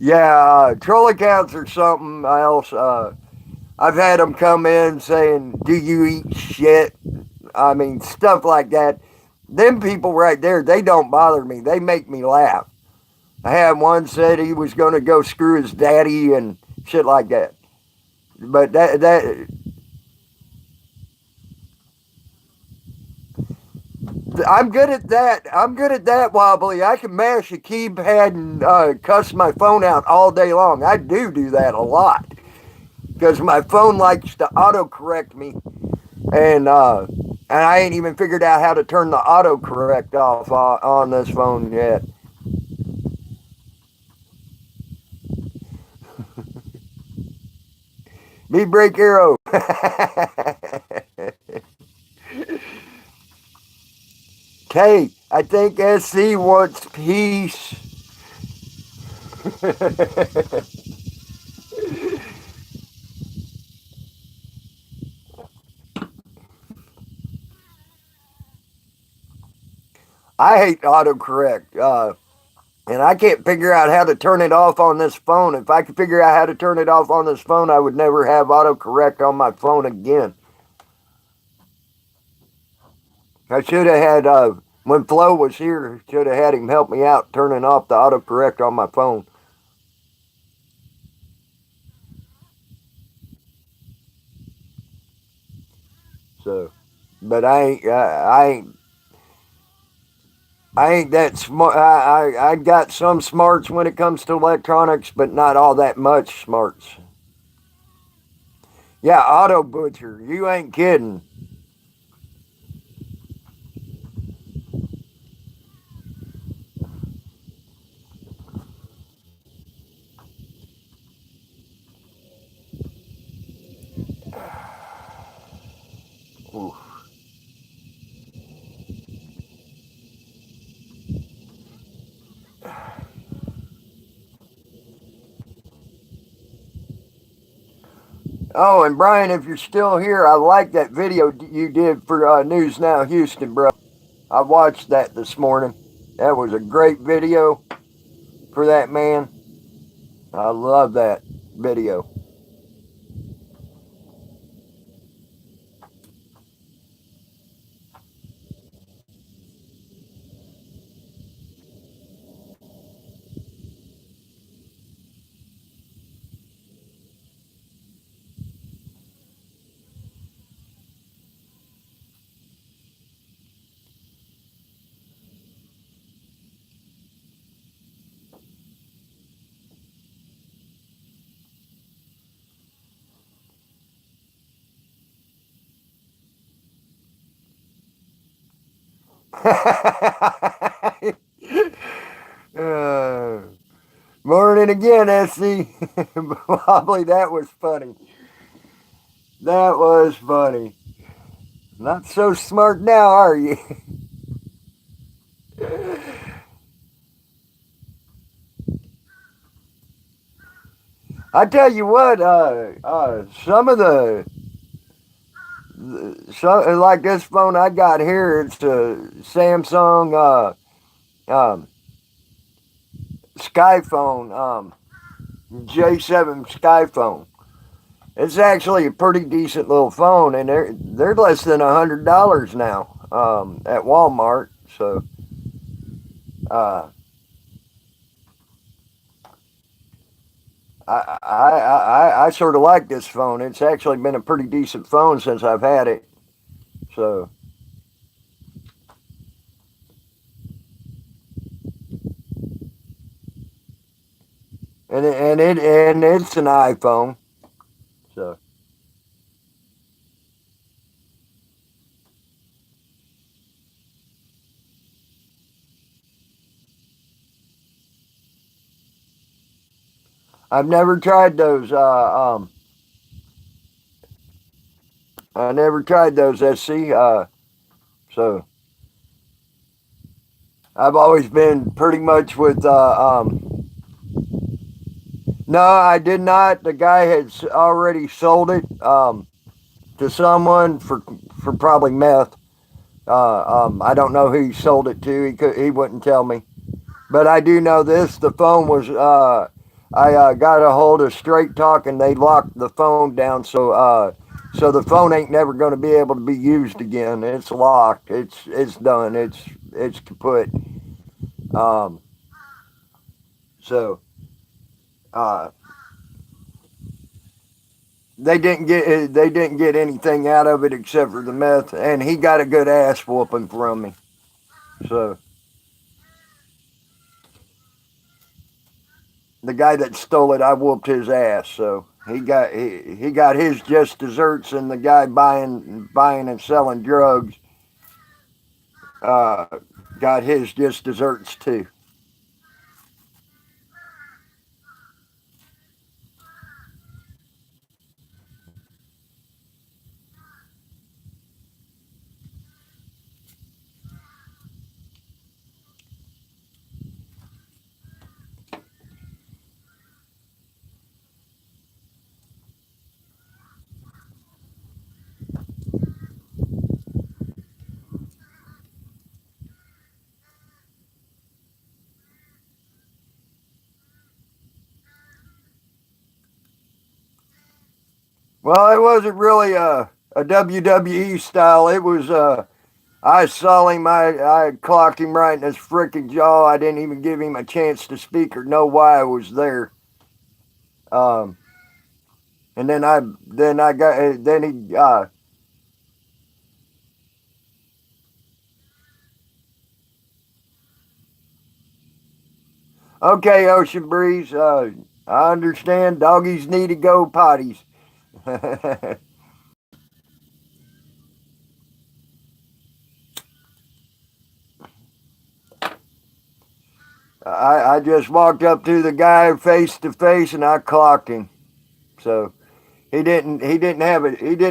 yeah, troll accounts or something else. I've had them come in saying, "Do you eat shit?" I mean, stuff like that. Them people right there, they don't bother me. They make me laugh. I had one said he was going to go screw his daddy and shit like that. But that I'm good at that. I'm good at that, Wobbly. I can mash a keypad and cuss my phone out all day long. I do that a lot because my phone likes to autocorrect me, and I ain't even figured out how to turn the autocorrect off on this phone yet. Me break arrow. Hey, I think SC wants peace. I hate autocorrect. And I can't figure out how to turn it off on this phone. If I could figure out how to turn it off on this phone, I would never have autocorrect on my phone again. I should have had, when Flo was here, should have had him help me out turning off the autocorrect on my phone. So, but I ain't that smart. I got some smarts when it comes to electronics, but not all that much smarts. Yeah, Auto Butcher, you ain't kidding. Ooh. Oh, and Brian, if you're still here, I like that video you did for News Now Houston, bro. I watched that this morning. That was a great video for that man. I love that video. uh, Morning again, SC. Probably that was funny. That was funny. Not so smart now, are you? I tell you what, some of like this phone I got here, it's a Samsung Skyphone, J7 Skyphone. It's actually a pretty decent little phone, and they're less than $100 now at Walmart. So uh, I sort of like this phone. It's actually been a pretty decent phone since I've had it. So and it's an iPhone. So I've never tried those. I never tried those SC. So I've always been pretty much with. No, I did not. The guy had already sold it to someone for probably meth. I don't know who he sold it to. He wouldn't tell me. But I do know this. The phone was. I got a hold of Straight Talk and they locked the phone down. So the phone ain't never going to be able to be used again. It's locked. It's done. It's kaput. Um, so uh, they didn't get anything out of it except for the meth, and he got a good ass whooping from me. So the guy that stole it, I whooped his ass. So he got his just desserts, and the guy buying and selling drugs uh, got his just desserts too. Well, it wasn't really a WWE style. It was I saw him. I clocked him right in his freaking jaw. I didn't even give him a chance to speak or know why I was there. Um, and then he okay, Ocean Breeze. I understand. Doggies need to go potties. I just walked up to the guy face to face and I clocked him. So he didn't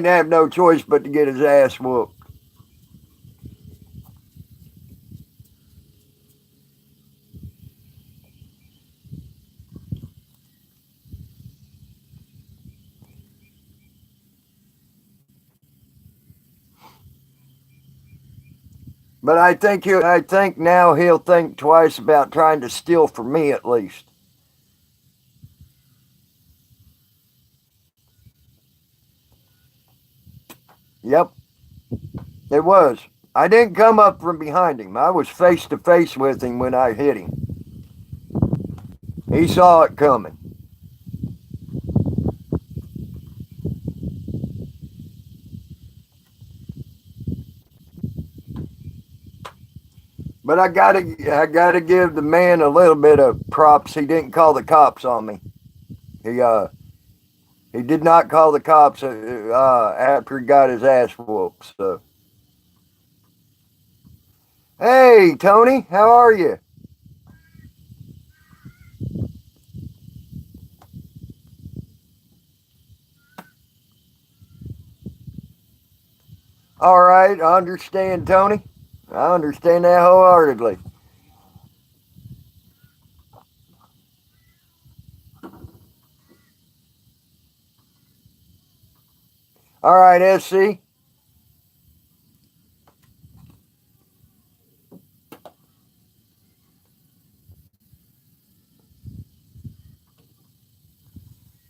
have no choice but to get his ass whooped. But I think now he'll think twice about trying to steal from me at least. Yep, it was. I didn't come up from behind him. I was face to face with him when I hit him. He saw it coming. But I gotta give the man a little bit of props. He didn't call the cops on me. He uh he did not call the cops after he got his ass whooped. So hey Tony, how are you? All right, I understand, Tony. I understand that wholeheartedly. All right, SC.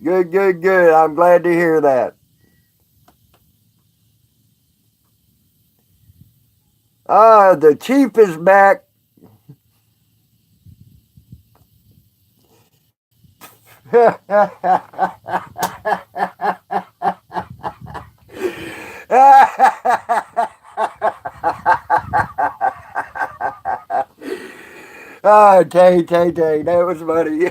Good, good, good. I'm glad to hear that. The chief is back. Oh, Tay, that was funny.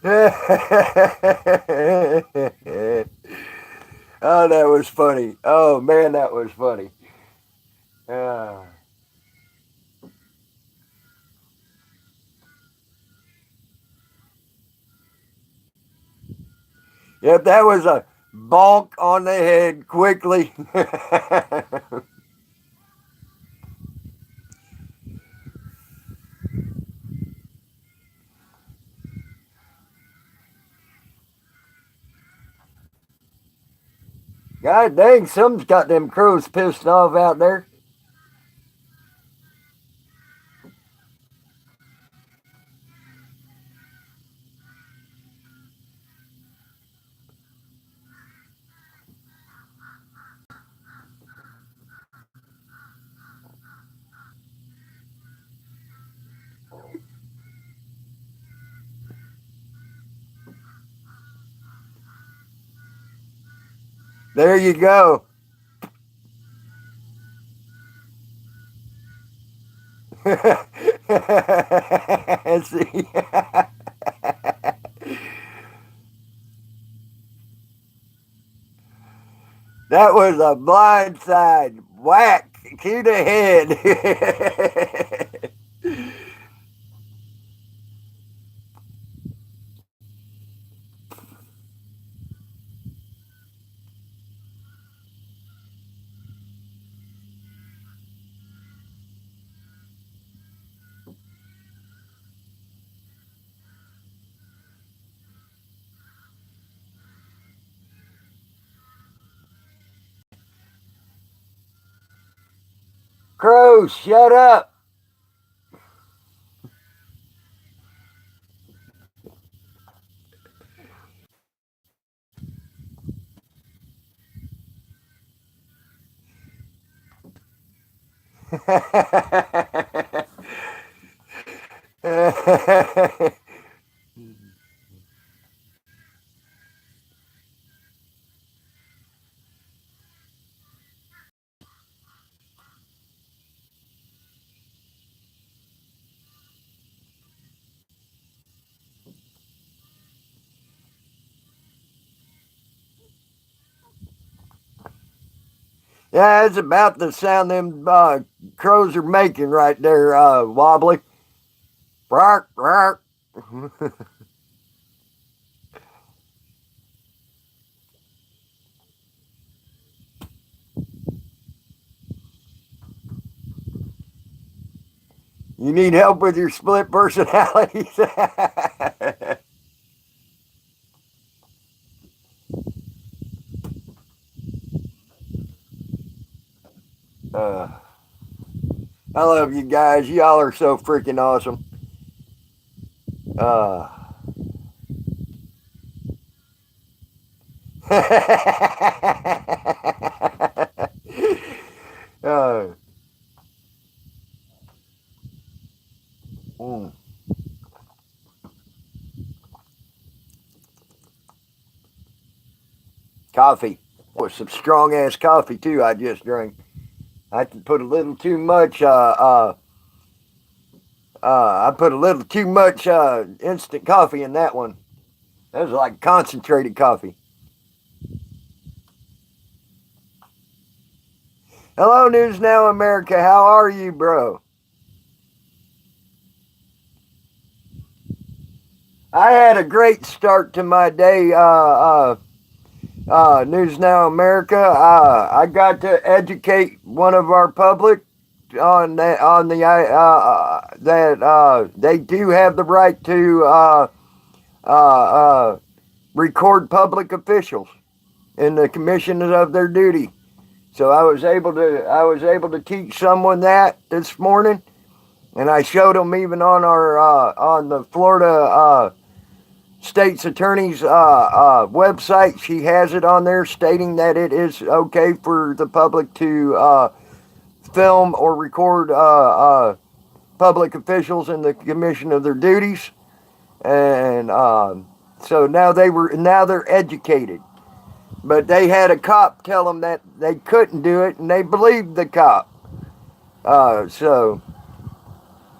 uh, oh, that was funny. Oh man, that was funny. Uh, yep, that was a bonk on the head quickly. God dang, someone's got them crows pissed off out there. There you go. See, that was a blind side whack to the head. Crows, shut up. Yeah, it's about the sound them crows are making right there, Wobbly. Bark, bark. You need help with your split personalities? uh, I love you guys. Y'all are so freaking awesome. Uh, uh, mm, coffee. With some strong ass coffee too. I just drank. I put a little too much. I put a little too much instant coffee in that one. That was like concentrated coffee. Hello, News Now America. How are you, bro? I had a great start to my day. News Now America. I got to educate one of our public on that that they do have the right to uh, uh, record public officials in the commission of their duty. So I was able to teach someone that this morning, and I showed them even on our on the Florida state's attorney's website. She has it on there stating that it is okay for the public to film or record public officials in the commission of their duties, and so now they're educated. But they had a cop tell them that they couldn't do it, and they believed the cop. So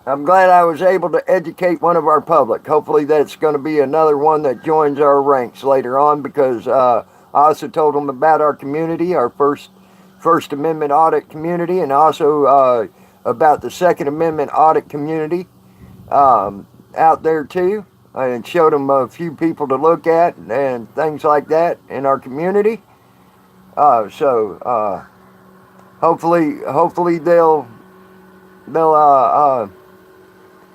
I'm glad I was able to educate one of our public. Hopefully that's going to be another one that joins our ranks later on, because I also told them about our community, our First Amendment audit community, and also about the Second Amendment audit community out there too, and showed them a few people to look at and things like that in our community. So hopefully they'll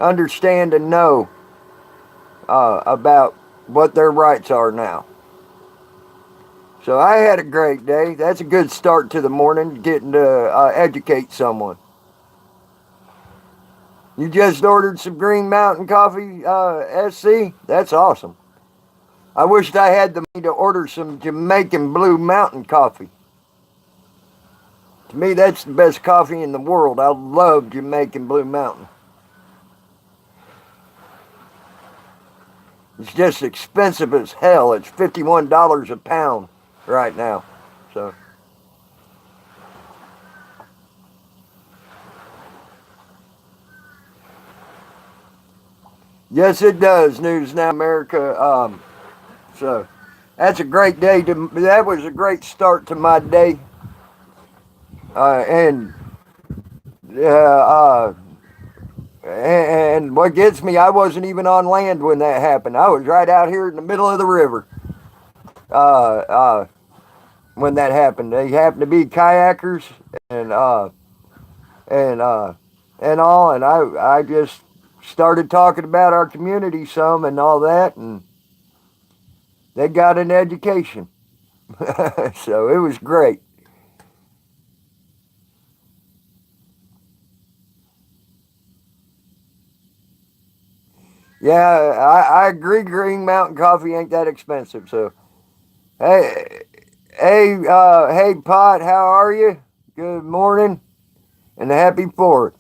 understand and know about what their rights are now. So I had a great day. That's a good start to the morning, getting to educate someone. You just ordered some Green Mountain Coffee, SC? That's awesome. I wished I had the money to order some Jamaican Blue Mountain Coffee. To me, that's the best coffee in the world. I love Jamaican Blue Mountain. It's just expensive as hell. It's $51 a pound right now. So, yes, it does. News Now America. So, that's a great day. That was a great start to my day. And uh, uh, and what gets me, I wasn't even on land when that happened. I was right out here in the middle of the river uh, uh, when that happened. They happened to be kayakers and and uh, and all, and I just started talking about our community some and all that, and they got an education. So it was great. Yeah, I agree. Green Mountain coffee ain't that expensive. So, hey, hey, Pot, how are you? Good morning and happy 4th.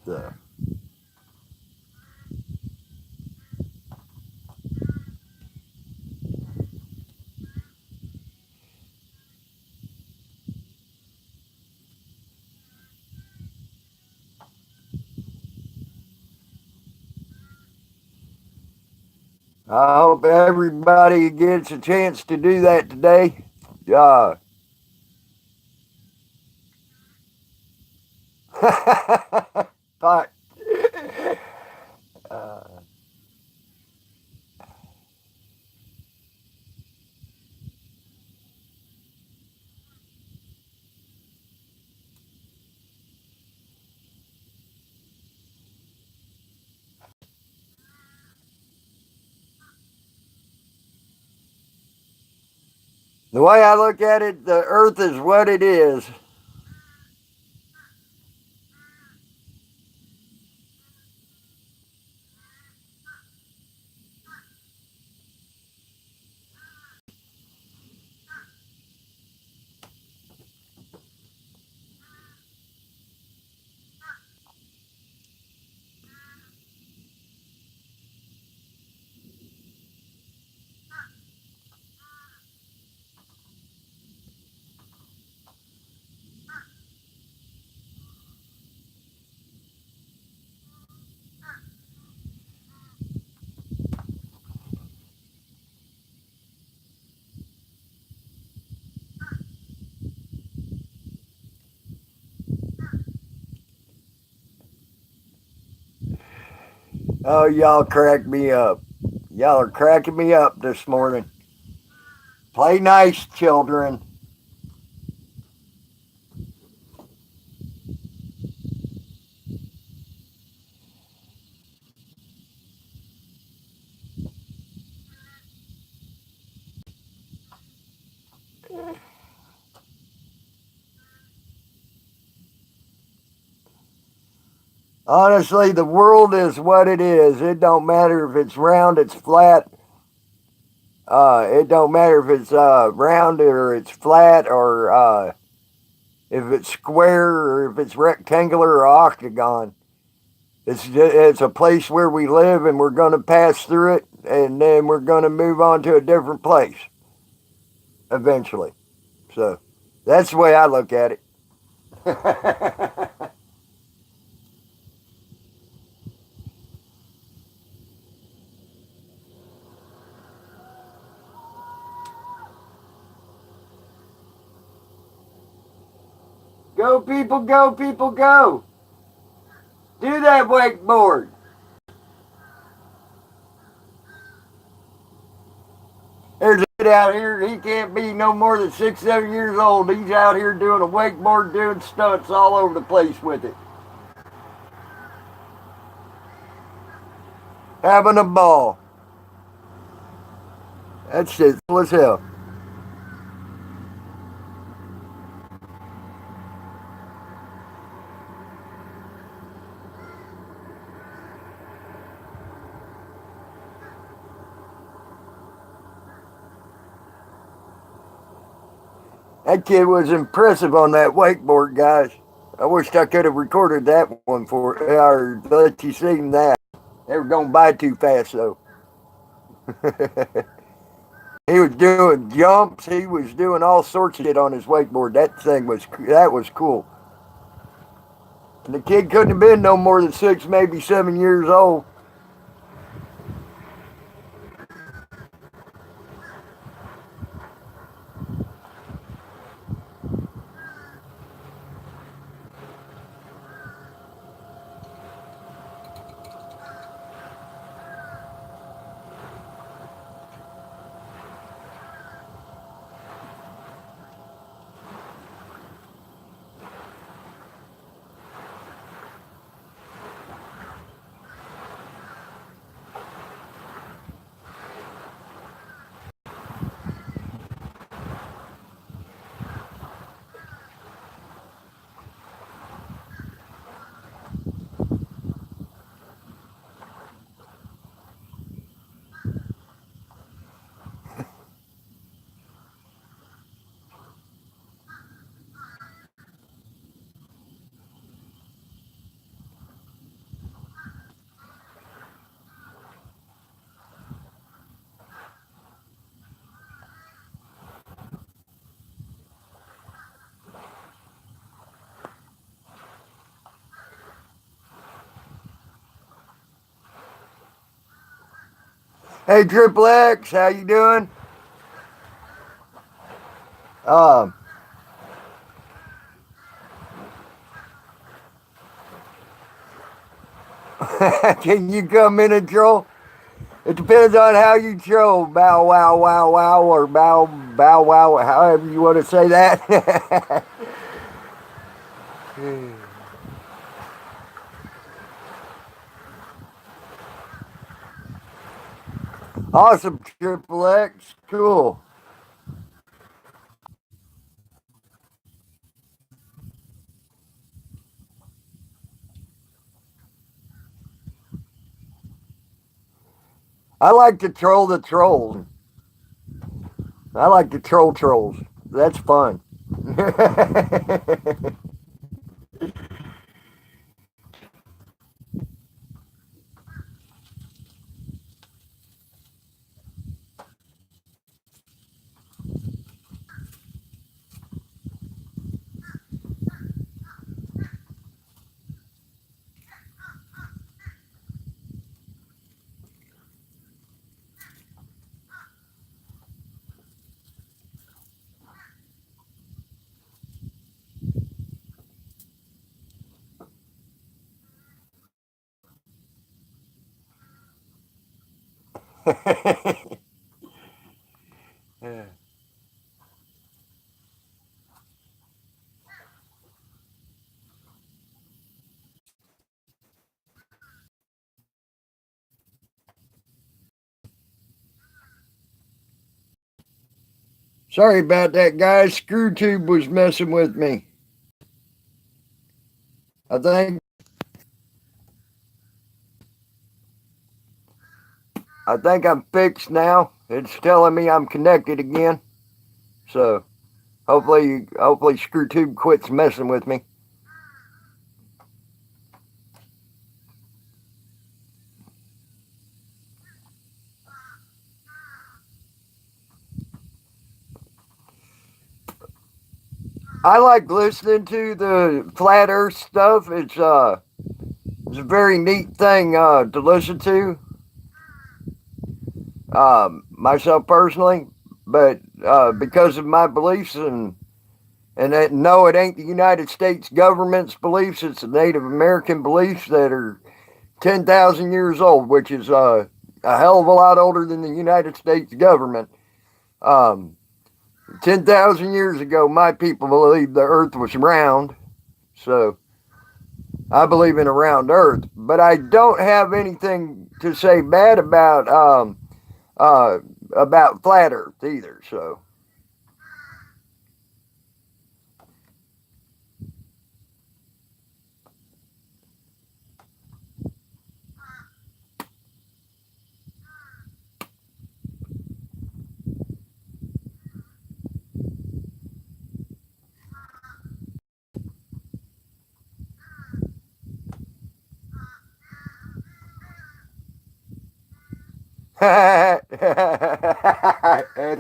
So, I hope everybody gets a chance to do that today. Uh, Pot. Uh, the way I look at it, the earth is what it is. Oh, y'all crack me up. Y'all are cracking me up this morning. Play nice, children. Honestly, the world is what it is. It don't matter if it's round, it's flat. It don't matter if it's round or it's flat or if it's square or if it's rectangular or octagon. It's a place where we live and we're going to pass through it and then we're going to move on to a different place eventually. So that's the way I look at it. Go, people, go, people, go. Do that wakeboard. There's a kid out here, he can't be no more than 6, 7 years old. He's out here doing a wakeboard, doing stunts all over the place with it. Having a ball. That shit's cool as hell. That kid was impressive on that wakeboard, guys. I wish I could have recorded that one for or let you see that. They were going by too fast though. He was doing jumps. He was doing all sorts of shit on his wakeboard. That was cool. And the kid couldn't have been no more than 6, maybe 7 years old. Hey, Triple X, how you doing? Um, can you come in and troll? It depends on how you troll. Bow wow wow wow or bow wow, however you want to say that. Awesome, Triple X. Cool. I like to troll the trolls. I like to troll trolls. That's fun. Sorry about that, guys. ScrewTube was messing with me. I think I think I'm fixed now. It's telling me I'm connected again. So hopefully ScrewTube quits messing with me. I like listening to the flat Earth stuff. It's a very neat thing to listen to. Myself personally, but because of my beliefs and that, no, it ain't the United States government's beliefs. It's the Native American beliefs that are 10,000 years old, which is a hell of a lot older than the United States government. Um, 10,000 years ago, my people believed the Earth was round, so I believe in a round Earth. But I don't have anything to say bad uh, about flat Earth either. So, that's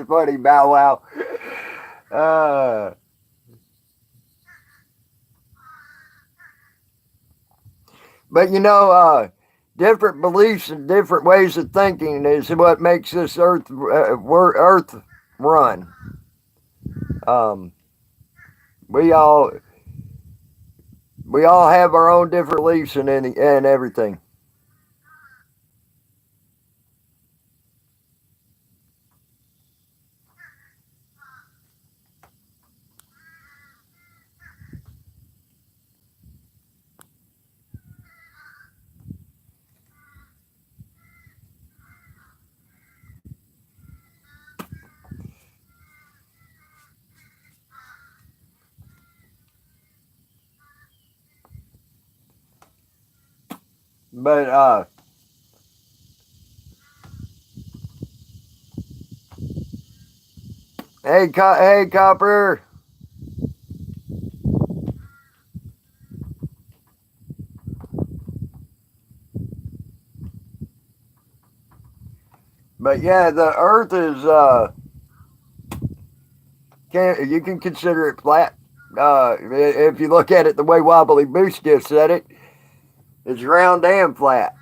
funny, Bow Wow. Uh, but different beliefs and different ways of thinking is what makes this Earth run. Um, we all we all have our own different beliefs and everything. But hey, Copper. But yeah, the Earth is you can consider it flat. If you look at it the way Wobbly Boost just said it, it's round and flat.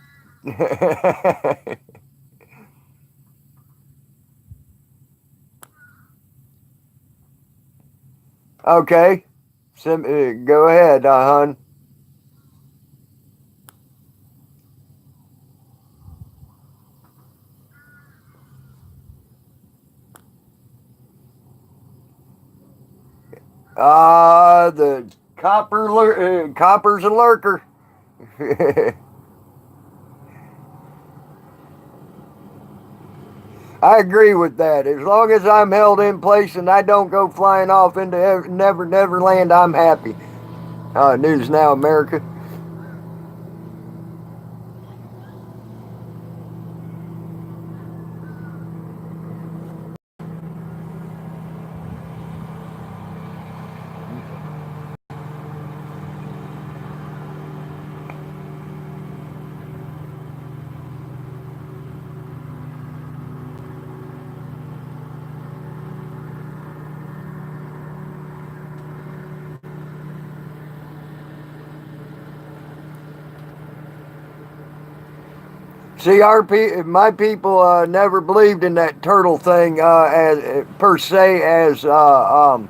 Okay. Go ahead, hon. The copper's a lurker. I agree with that. As long as I'm held in place and I don't go flying off into Never Land, I'm happy. News Now America. See, my people never believed in that turtle thing as per se as the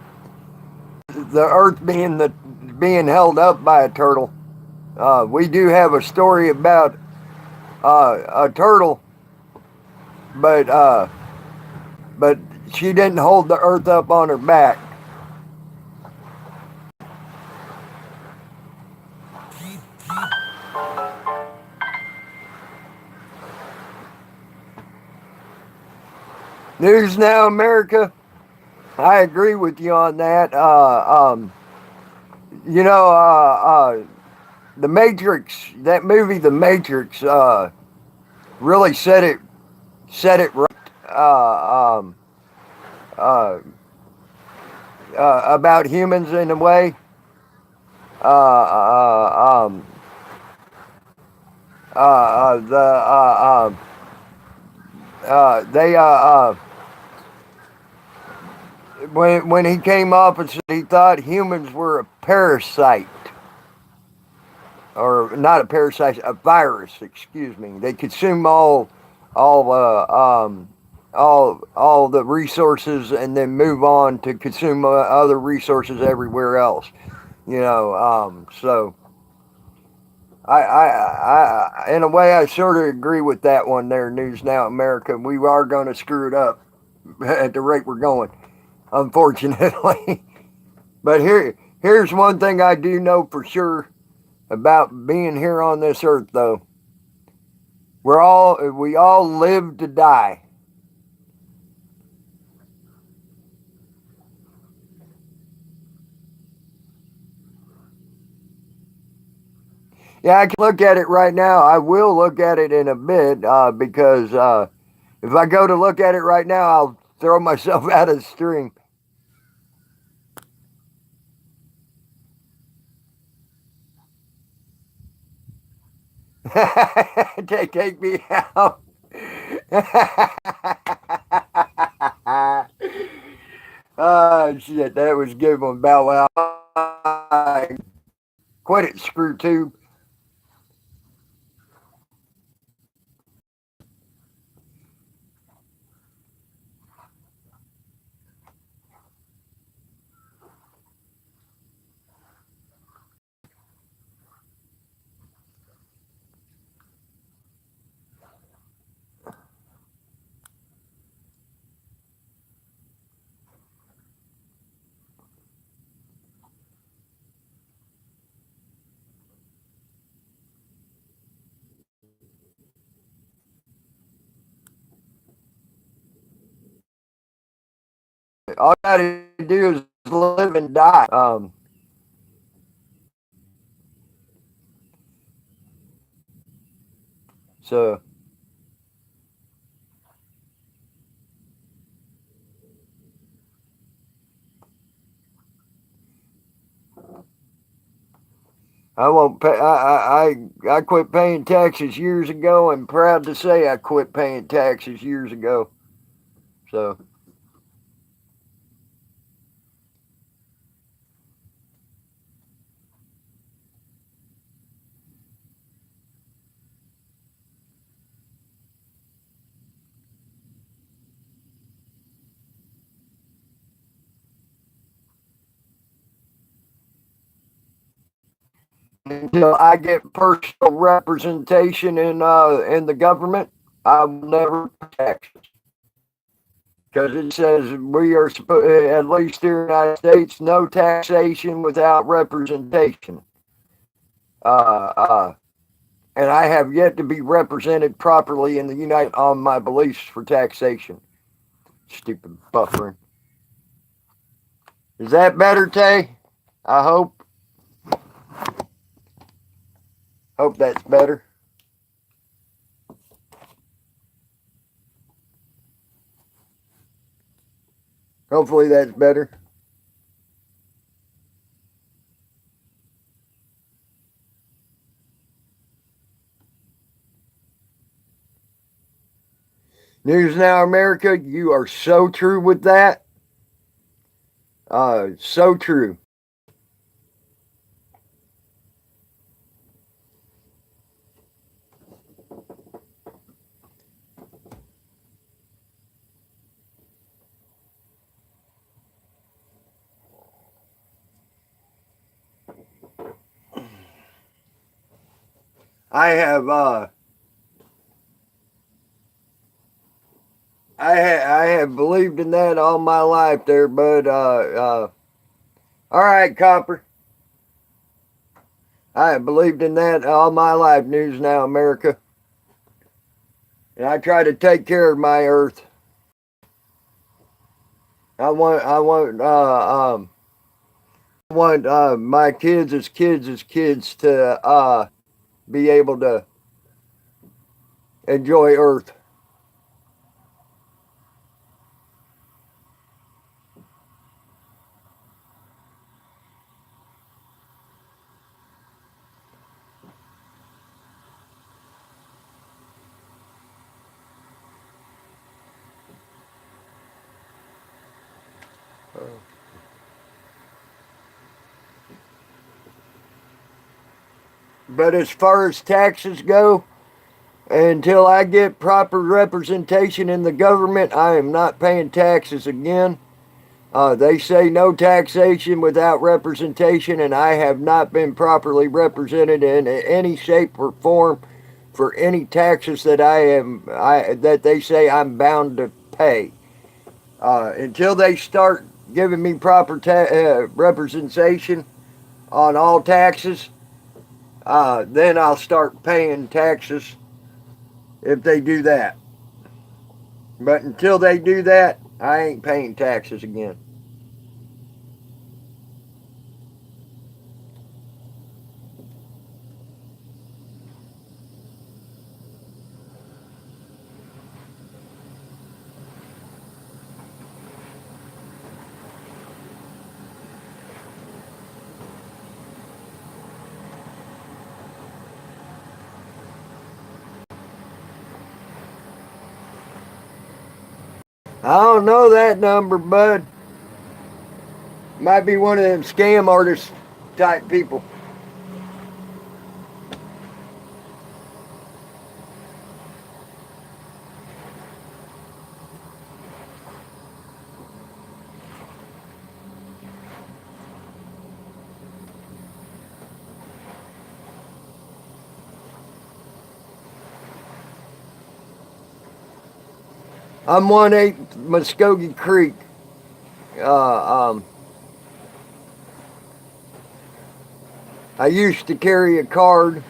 Earth being held up by a turtle. We do have a story about a turtle, but but she didn't hold the Earth up on her back. News Now America. I agree with you on that. You know, The Matrix, that movie, The Matrix, really said it right uh, about humans in a way. Uh, uh, um, the they when he came up and said he thought humans were a parasite, or not a parasite, a virus. Excuse me. They consume all all the resources and then move on to consume other resources everywhere else. So in a way, I sort of agree with that one there. News Now America. We are going to screw it up at the rate we're going, unfortunately. But here's one thing I do know for sure about being here on this earth, though. We all live to die. Yeah, I can look at it right now. I will look at it in a bit because if I go to look at it right now, I'll throw myself out of the stream. Take me out. Shit, that was a good one, Bow Wow. Quit it, screw tube. All I gotta do is live and die. So I won't pay. I quit paying taxes years ago, and proud to say I quit paying taxes years ago. So until I get personal representation in the government, I will never pay taxes. Because it says we are supposed, at least here in the United States, no taxation without representation. Uh, and I have yet to be represented properly in the United on my beliefs for taxation. Stupid buffering. Is that better, Tay? I hope. Hope that's better. Hopefully that's better. News Now America, you are so true with that. So true. I have I have believed in that all my life there, bud. All right, Copper. I have believed in that all my life, News Now America. And I try to take care of my earth. I want my kids as kids to be able to enjoy earth. But as far as taxes go, until I get proper representation in the government, I am not paying taxes again. They say no taxation without representation, and I have not been properly represented in any shape or form for any taxes that that they say I'm bound to pay. Until they start giving me proper representation on all taxes, then I'll start paying taxes if they do that. But until they do that, I ain't paying taxes again. I don't know that number, bud. Might be one of them scam artist type people. I'm 1/8 Muskogee Creek. Uh, um, I used to carry a card,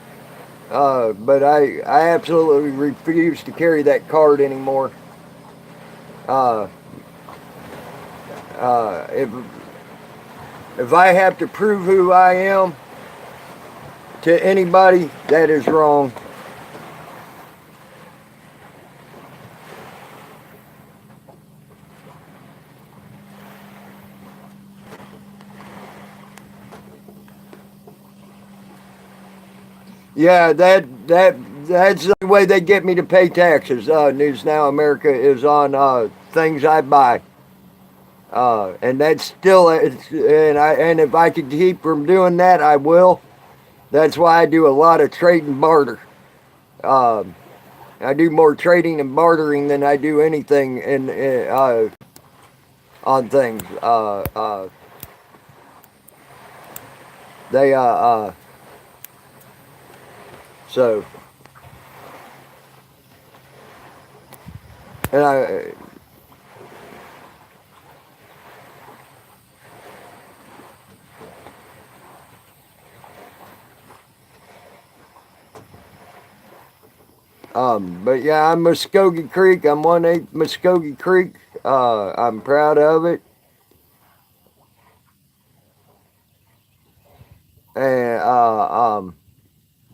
but I absolutely refuse to carry that card anymore. Uh, if I have to prove who I am to anybody, that is wrong. Yeah, that's the way they get me to pay taxes. News Now America is on things I buy, and that's still and if I could keep from doing that, I will. That's why I do a lot of trade and barter. Um, I do more trading and bartering than I do anything on things. They So, and but yeah, I'm Muskogee Creek. I'm 1/8 Muskogee Creek. I'm proud of it. And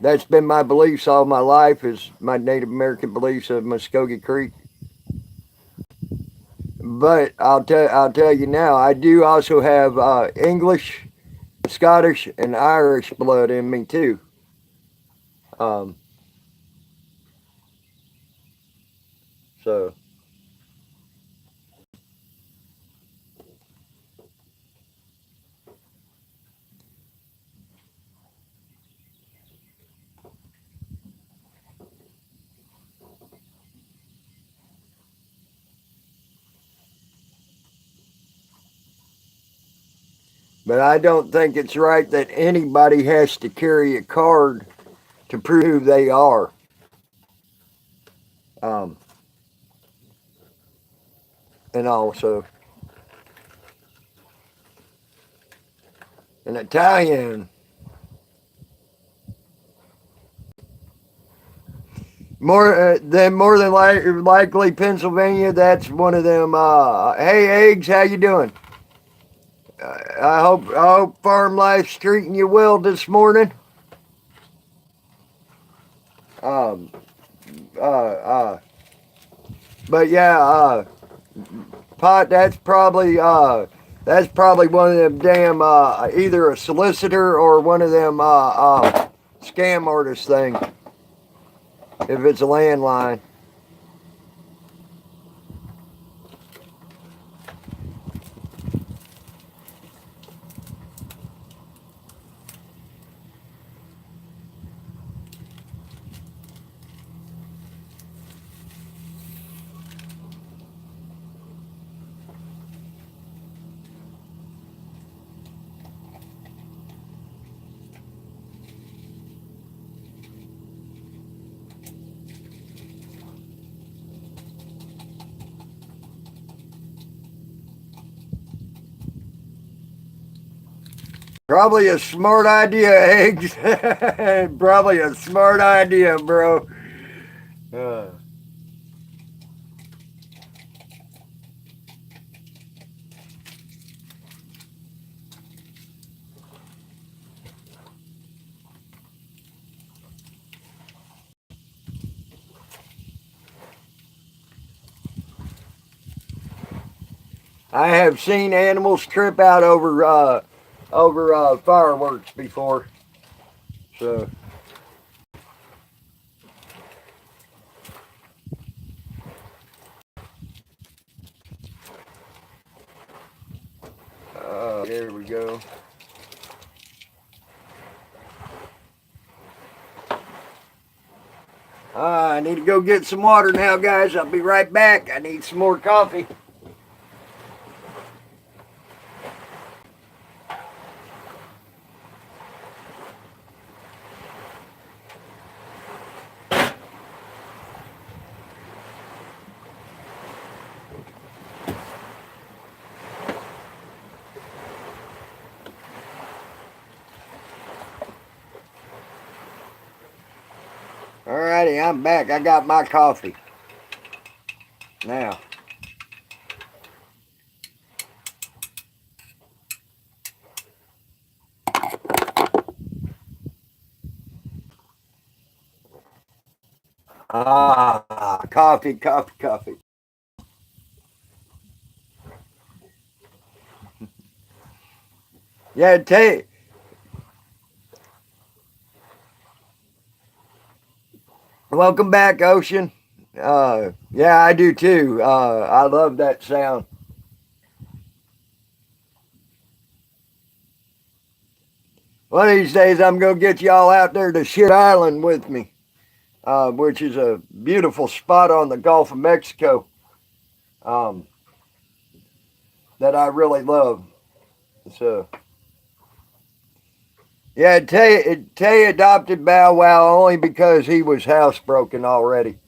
that's been my beliefs all my life, is my Native American beliefs of Muskogee Creek. But I'll tell you now, I do also have English, Scottish, and Irish blood in me too. Um, so, but I don't think it's right that anybody has to carry a card to prove they are. Um, and also an Italian. More than likely Pennsylvania. That's one of them. Hey, eggs, how you doing? I hope farm life's treating you well this morning. Um, uh, uh, but yeah, pot. That's probably one of them damn either a solicitor or one of them scam artist thing. If it's a landline. Probably a smart idea, eggs. Probably a smart idea, bro. Uh, I have seen animals trip out over fireworks before. So, there we go. I need to go get some water now, guys. I'll be right back. I need some more coffee. Alrighty, I'm back. I got my coffee. Now, coffee, coffee, coffee. Yeah, welcome back, Ocean. Yeah, I do too. I love that sound. One of these days, I'm gonna get y'all out there to Shit Island with me, which is a beautiful spot on the Gulf of Mexico, um, that I really love. So, Yeah, Tay adopted Bow Wow only because he was housebroken already.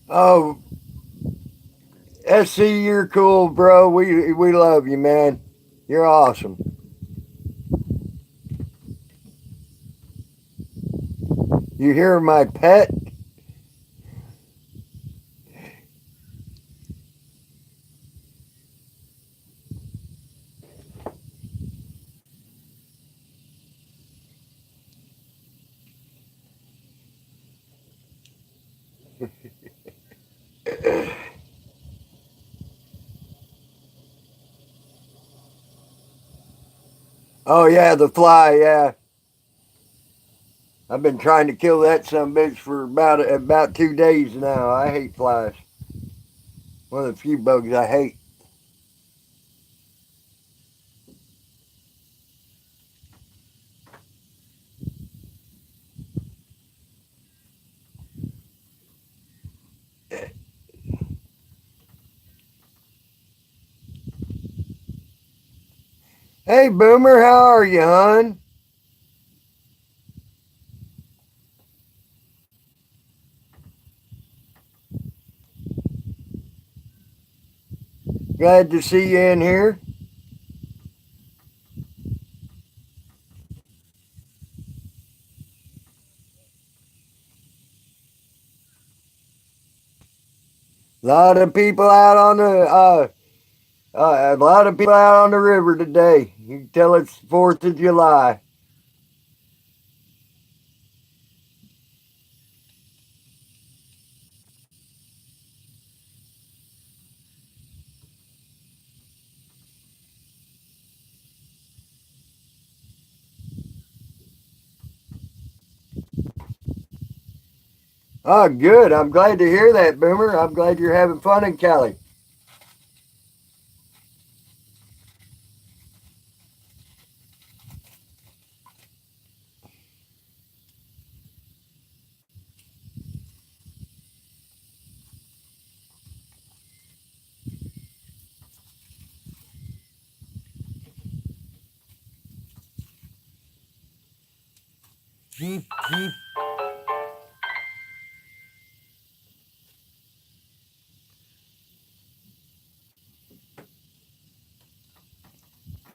Oh, SC, you're cool, bro. We love you, man. You're awesome. You hear my pet? Oh yeah, the fly. Yeah, I've been trying to kill that son of a bitch for about 2 days now. I hate flies. One of the few bugs I hate. Hey, Boomer, how are you, hon? Glad to see you in here. A lot of people out on a lot of people out on the river today. You can tell it's 4th of July. Oh, good. I'm glad to hear that, Boomer. I'm glad you're having fun in Cali.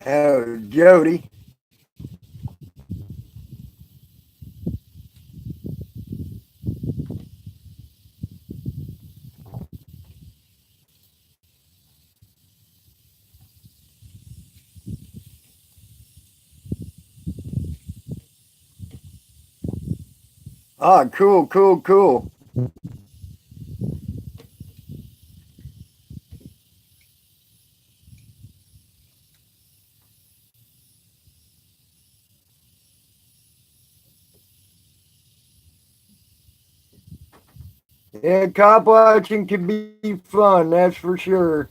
Oh, Jody. Oh, cool, cool, cool. Yeah, cop watching can be fun, that's for sure.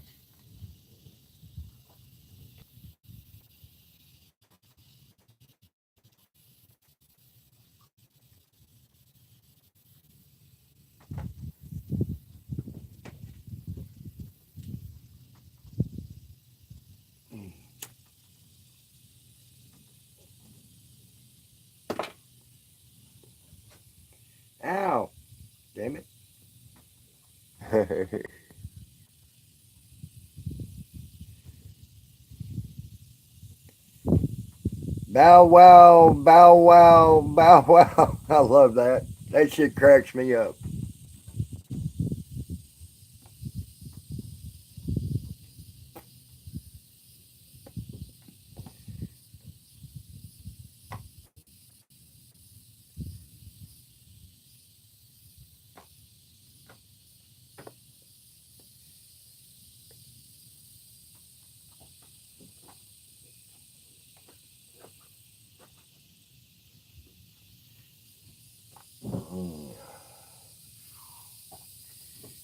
Ow, damn it. Bow wow, bow wow, bow wow. I love that. That shit cracks me up.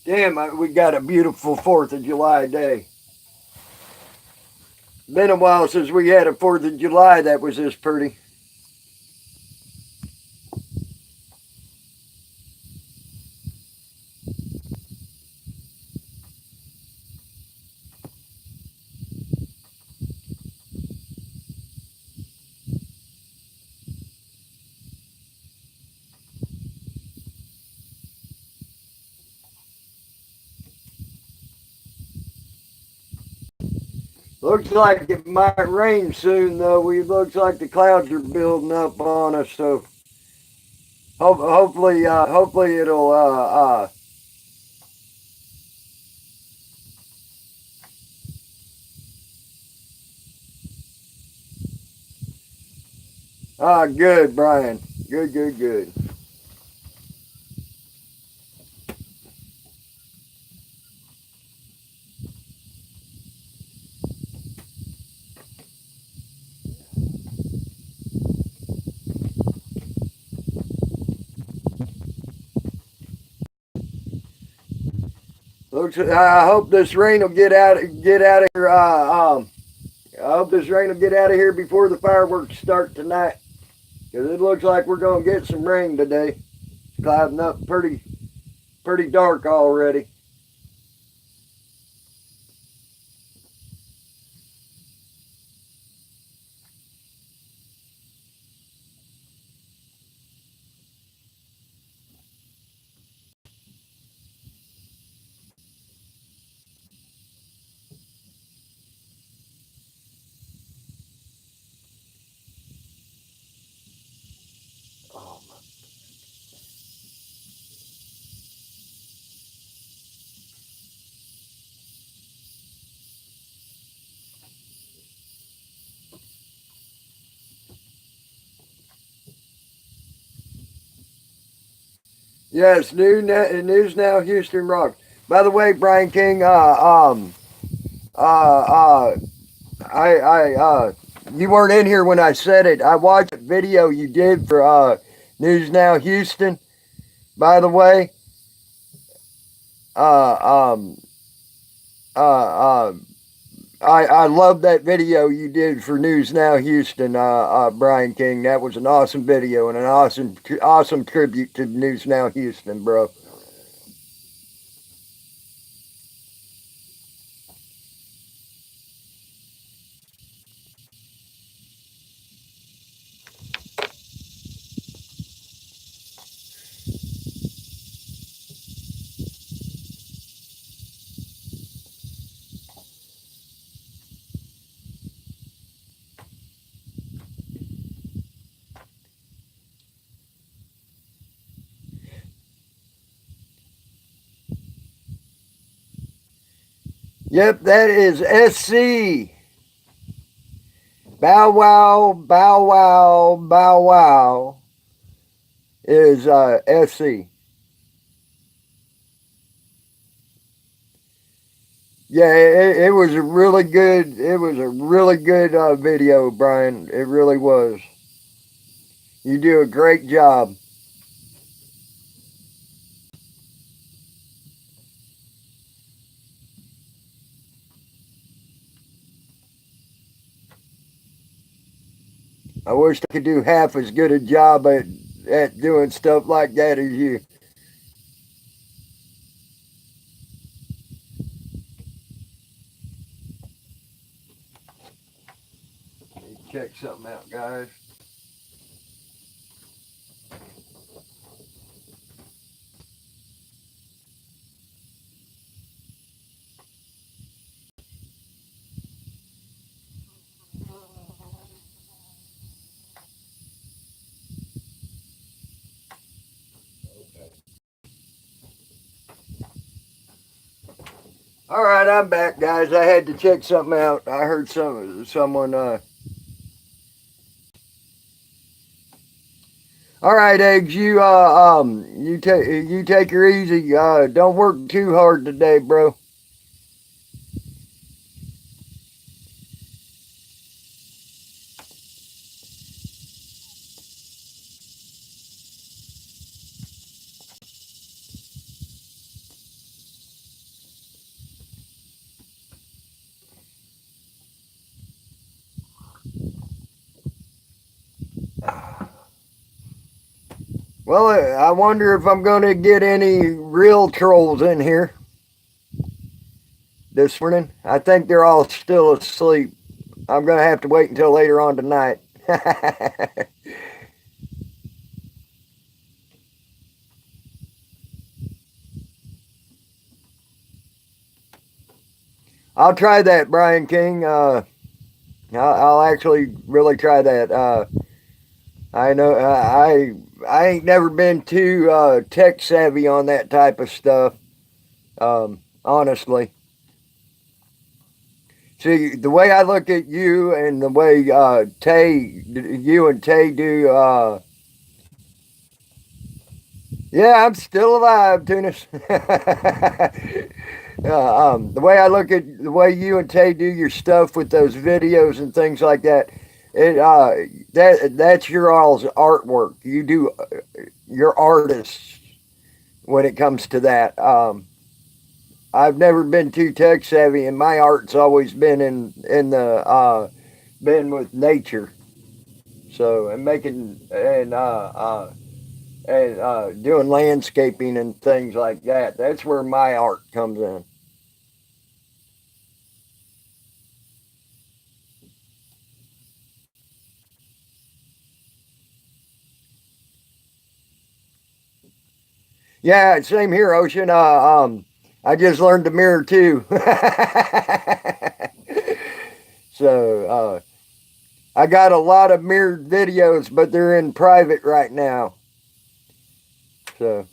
Damn, we got a beautiful 4th of July day. Been a while since we had a 4th of July that was this pretty. Looks like it might rain soon, though. We looks like the clouds are building up on us. So hopefully it'll. Good, Brian. Good, good, good. Looks. I hope this rain will get out of here. I hope this rain will get out of here before the fireworks start tonight, because it looks like we're gonna get some rain today. It's clouding up pretty dark already. Oh, yes, news now. Houston Rock. By the way, Brian King. Uh, uh, I you weren't in here when I said it. I watched a video you did for News Now Houston. By the way, uh, um, uh, I love that video you did for News Now Houston, Brian King. That was an awesome video and an awesome tribute to News Now Houston, bro. Yep, that is SC. Bow wow, bow wow, bow wow is SC. Yeah, it was a really good. It was a really good video, Brian. It really was. You do a great job. I wish I could do half as good a job at doing stuff like that as you. Check something out, guys. All right, I'm back, guys. I had to check something out. I heard someone. All right, eggs. You take her easy. Don't work too hard today, bro. Well, I wonder if I'm going to get any real trolls in here this morning. I think they're all still asleep. I'm going to have to wait until later on tonight. I'll try that, Brian King. I'll actually really try that. I know I ain't never been too tech savvy on that type of stuff. Honestly, see the way I look at you and the way you and Tay do. Yeah, I'm still alive, Tunis. The way I look at the way you and Tay do your stuff with those videos and things like that, it that's your all's artwork. You do you're artists when it comes to that. I've never been too tech savvy, and my art's always been in the been with nature. So and making and doing landscaping and things like that. That's where my art comes in. Yeah, same here, Ocean. I just learned to mirror too. So I got a lot of mirrored videos, but they're in private right now. So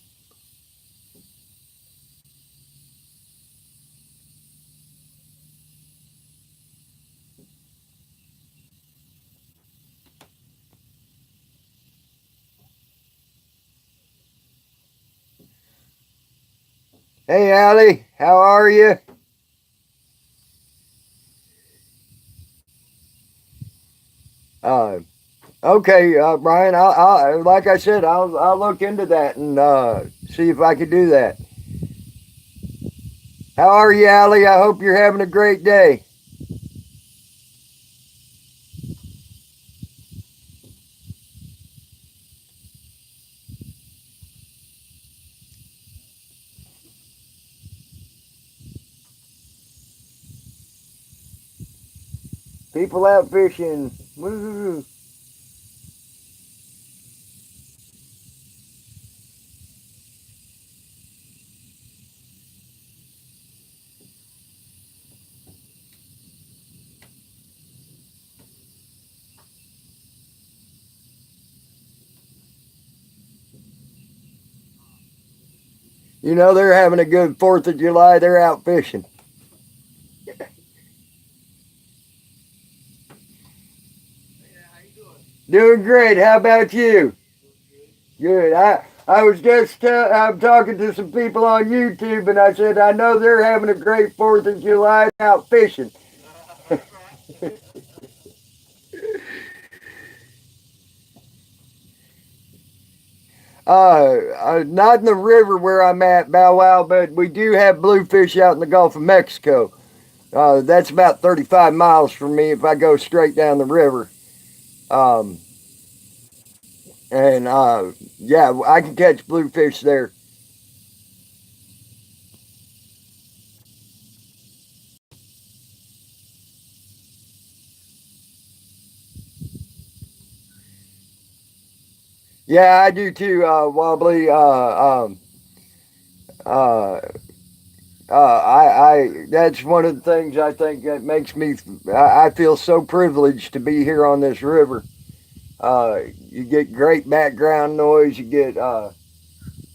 hey, Allie, how are you? Uh, okay, Brian. Like I said, I'll look into that and see if I can do that. How are you, Allie? I hope you're having a great day. People out fishing. Woo. You know they're having a good 4th of July. They're out fishing. Doing great. How about you? Good. I was just I'm talking to some people on YouTube, and I said I know they're having a great 4th of July out fishing. Not in the river where I'm at, Bow Wow, but we do have bluefish out in the Gulf of Mexico. That's about 35 miles from me if I go straight down the river. Um, and yeah, I can catch bluefish there. Yeah, I do too, Wobbly. Uh, that's one of the things I think that makes me, I feel so privileged to be here on this river. You get great background noise. You get,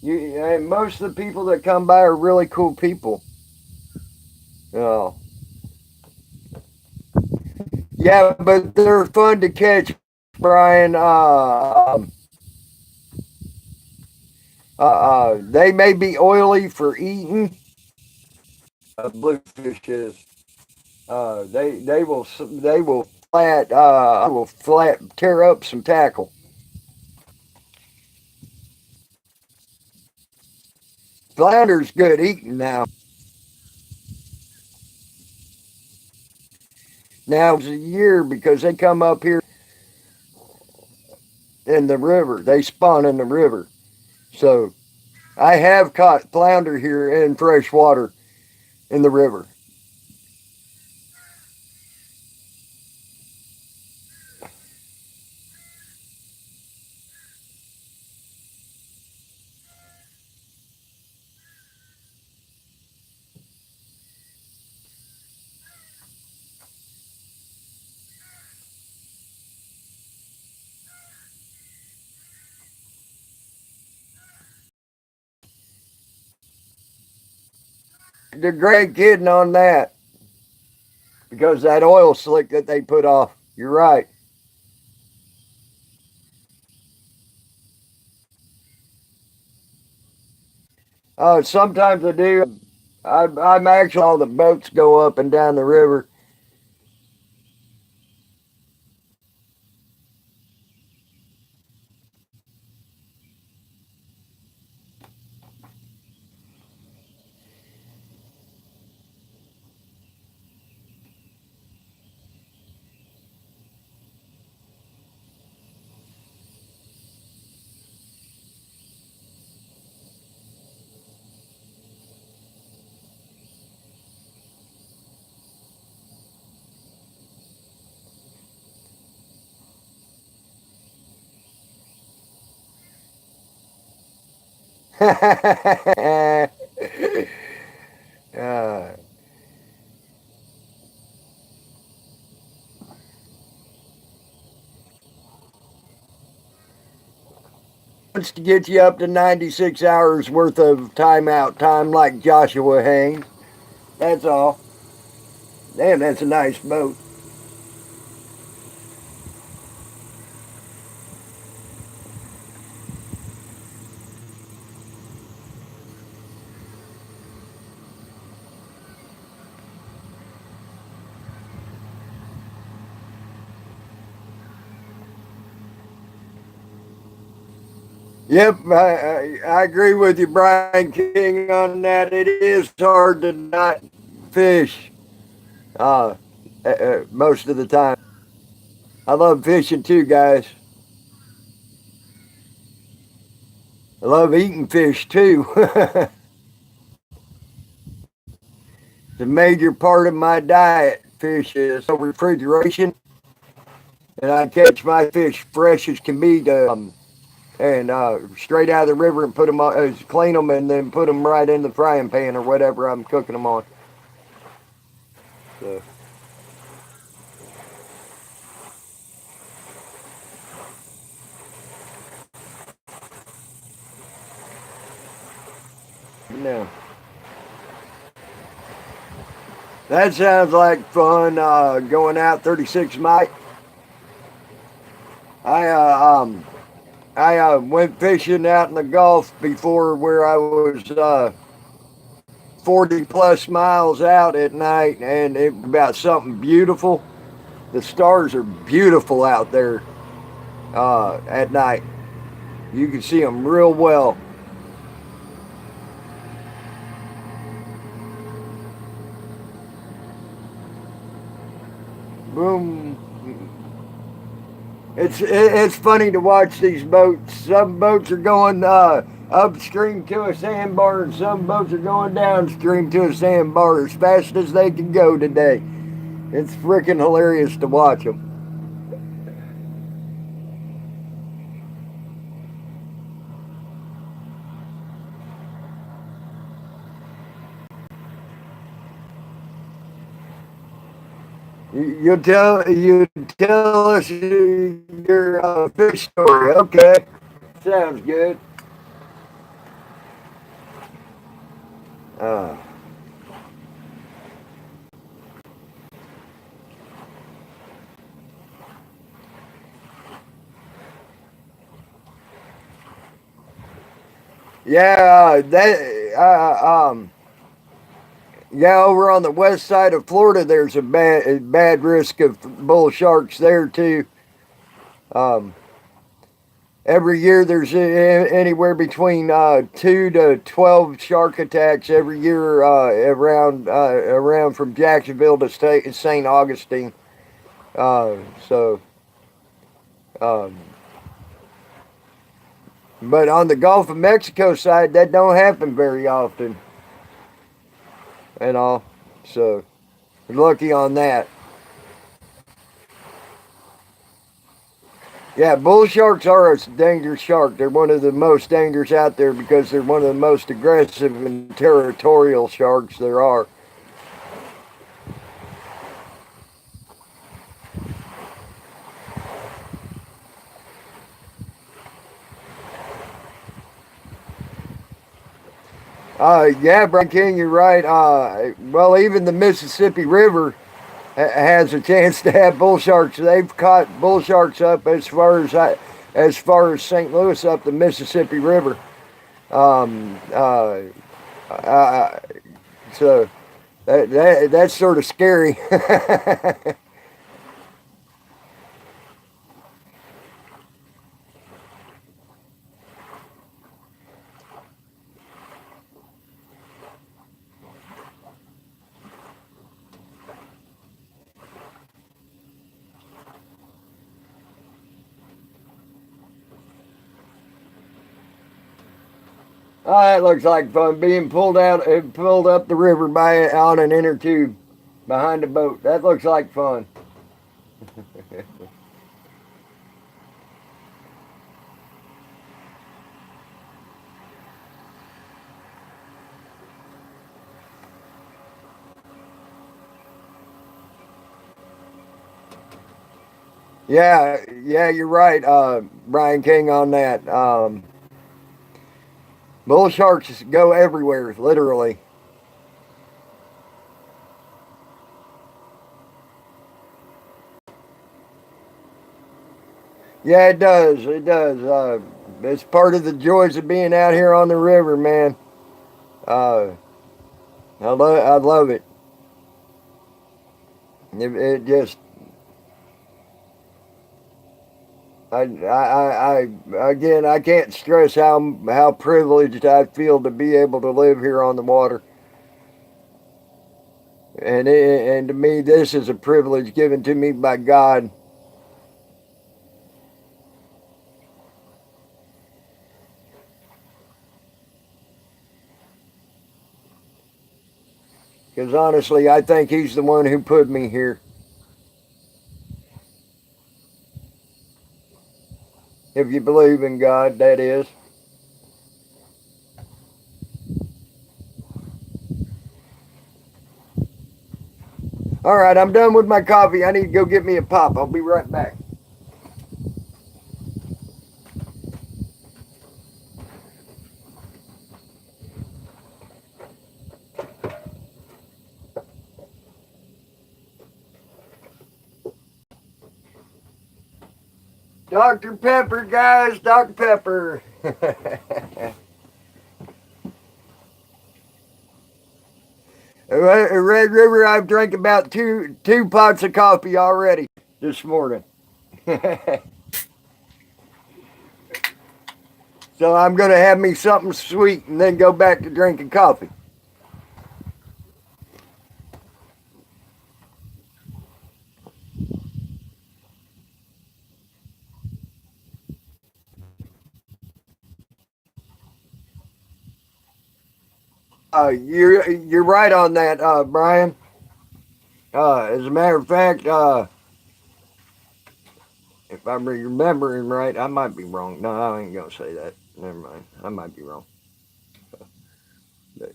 and most of the people that come by are really cool people. Uh, yeah, but they're fun to catch, Brian. They may be oily for eating. Bluefish is. They will flat tear up some tackle. Flounder's good eating now. Now it's a year because they come up here in the river. They spawn in the river. So I have caught flounder here in fresh water in the river. They're great kidding on that because that oil slick that they put off. You're right. Sometimes I do. I'm actually all the boats go up and down the river. uh, wants to get you up to 96 hours worth of timeout time like Joshua Haynes. That's all. Damn, that's a nice boat. Yep, I agree with you, Brian King, on that. It is hard to not fish uh, most of the time. I love fishing too, guys. I love eating fish too. It's a major part of my diet. Fish is no refrigeration, and I catch my fish fresh as can be and straight out of the river and put them on, clean them, and then put them right in the frying pan or whatever I'm cooking them on. So, no. That sounds like fun. Going out 36 Mike. I went fishing out in the Gulf before where I was 40 plus miles out at night, and it was about something beautiful. The stars are beautiful out there at night. You can see them real well. Boom. It's funny to watch these boats. Some boats are going upstream to a sandbar, and some boats are going downstream to a sandbar as fast as they can go today. It's freaking hilarious to watch them. You tell us your fish story. Okay, sounds good. Uh, yeah, that yeah, over on the west side of Florida, there's a bad risk of bull sharks there too. Um, every year, there's anywhere between 2 to 12 shark attacks every year around from Jacksonville to St. Augustine. Uh, so um, But on the Gulf of Mexico side, that don't happen very often and all. So lucky on that. Yeah, bull sharks are a dangerous shark. They're one of the most dangerous out there because they're one of the most aggressive and territorial sharks there are. Yeah, Brian King, you're right. Well, even the Mississippi River has a chance to have bull sharks. They've caught bull sharks up as far as St. Louis up the Mississippi River. Um, uh, uh, so that's sort of scary. Oh, that looks like fun being pulled up the river by on an inner tube behind a boat. That looks like fun. Yeah, yeah, you're right, Brian King, on that. Bull sharks go everywhere, literally. Yeah, it does. It does. It's part of the joys of being out here on the river, man. Uh, I love it. It just, again, I can't stress how privileged I feel to be able to live here on the water. And to me, this is a privilege given to me by God. Because honestly, I think He's the one who put me here. If you believe in God, that is. All right, I'm done with my coffee. I need to go get me a pop. I'll be right back. Dr. Pepper, guys, Dr. Pepper. Red River, I've drank about two pots of coffee already this morning. So I'm going to have me something sweet and then go back to drinking coffee. You're right on that, Brian. As a matter of fact, if I'm remembering right, I might be wrong. No, I ain't gonna say that. Never mind. I might be wrong. But,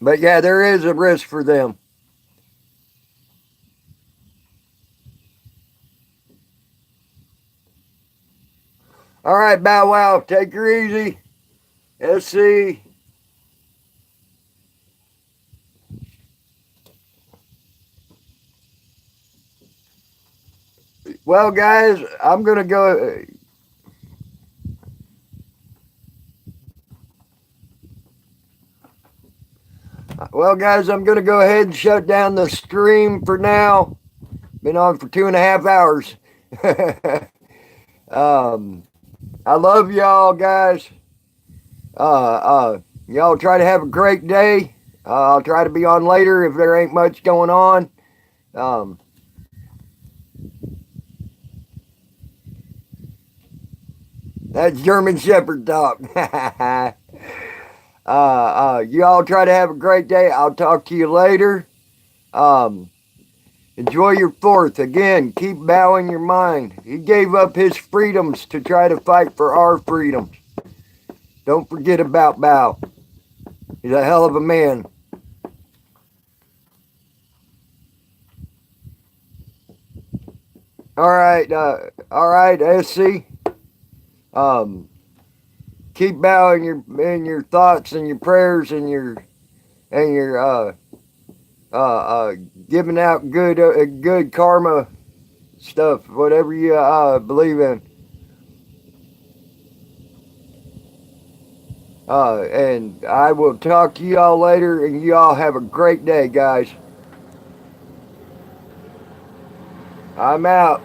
but yeah, there is a risk for them. All right, Bow Wow, take her easy. Let's see. Well, guys, I'm gonna go. Well, guys, I'm gonna go ahead and shut down the stream for now. Been on for 2.5 hours. um, I love y'all, guys. Y'all try to have a great day. I'll try to be on later if there ain't much going on. Um, That's German Shepherd talk. You all try to have a great day. I'll talk to you later. Um, Enjoy your fourth. Again, keep bowing your mind. He gave up his freedoms to try to fight for our freedoms. Don't forget about Bow. He's a hell of a man. All right, SC. Um, Keep bowing your thoughts and your prayers and your giving out good karma stuff, whatever you believe in. And I will talk to y'all later, and y'all have a great day, guys. I'm out.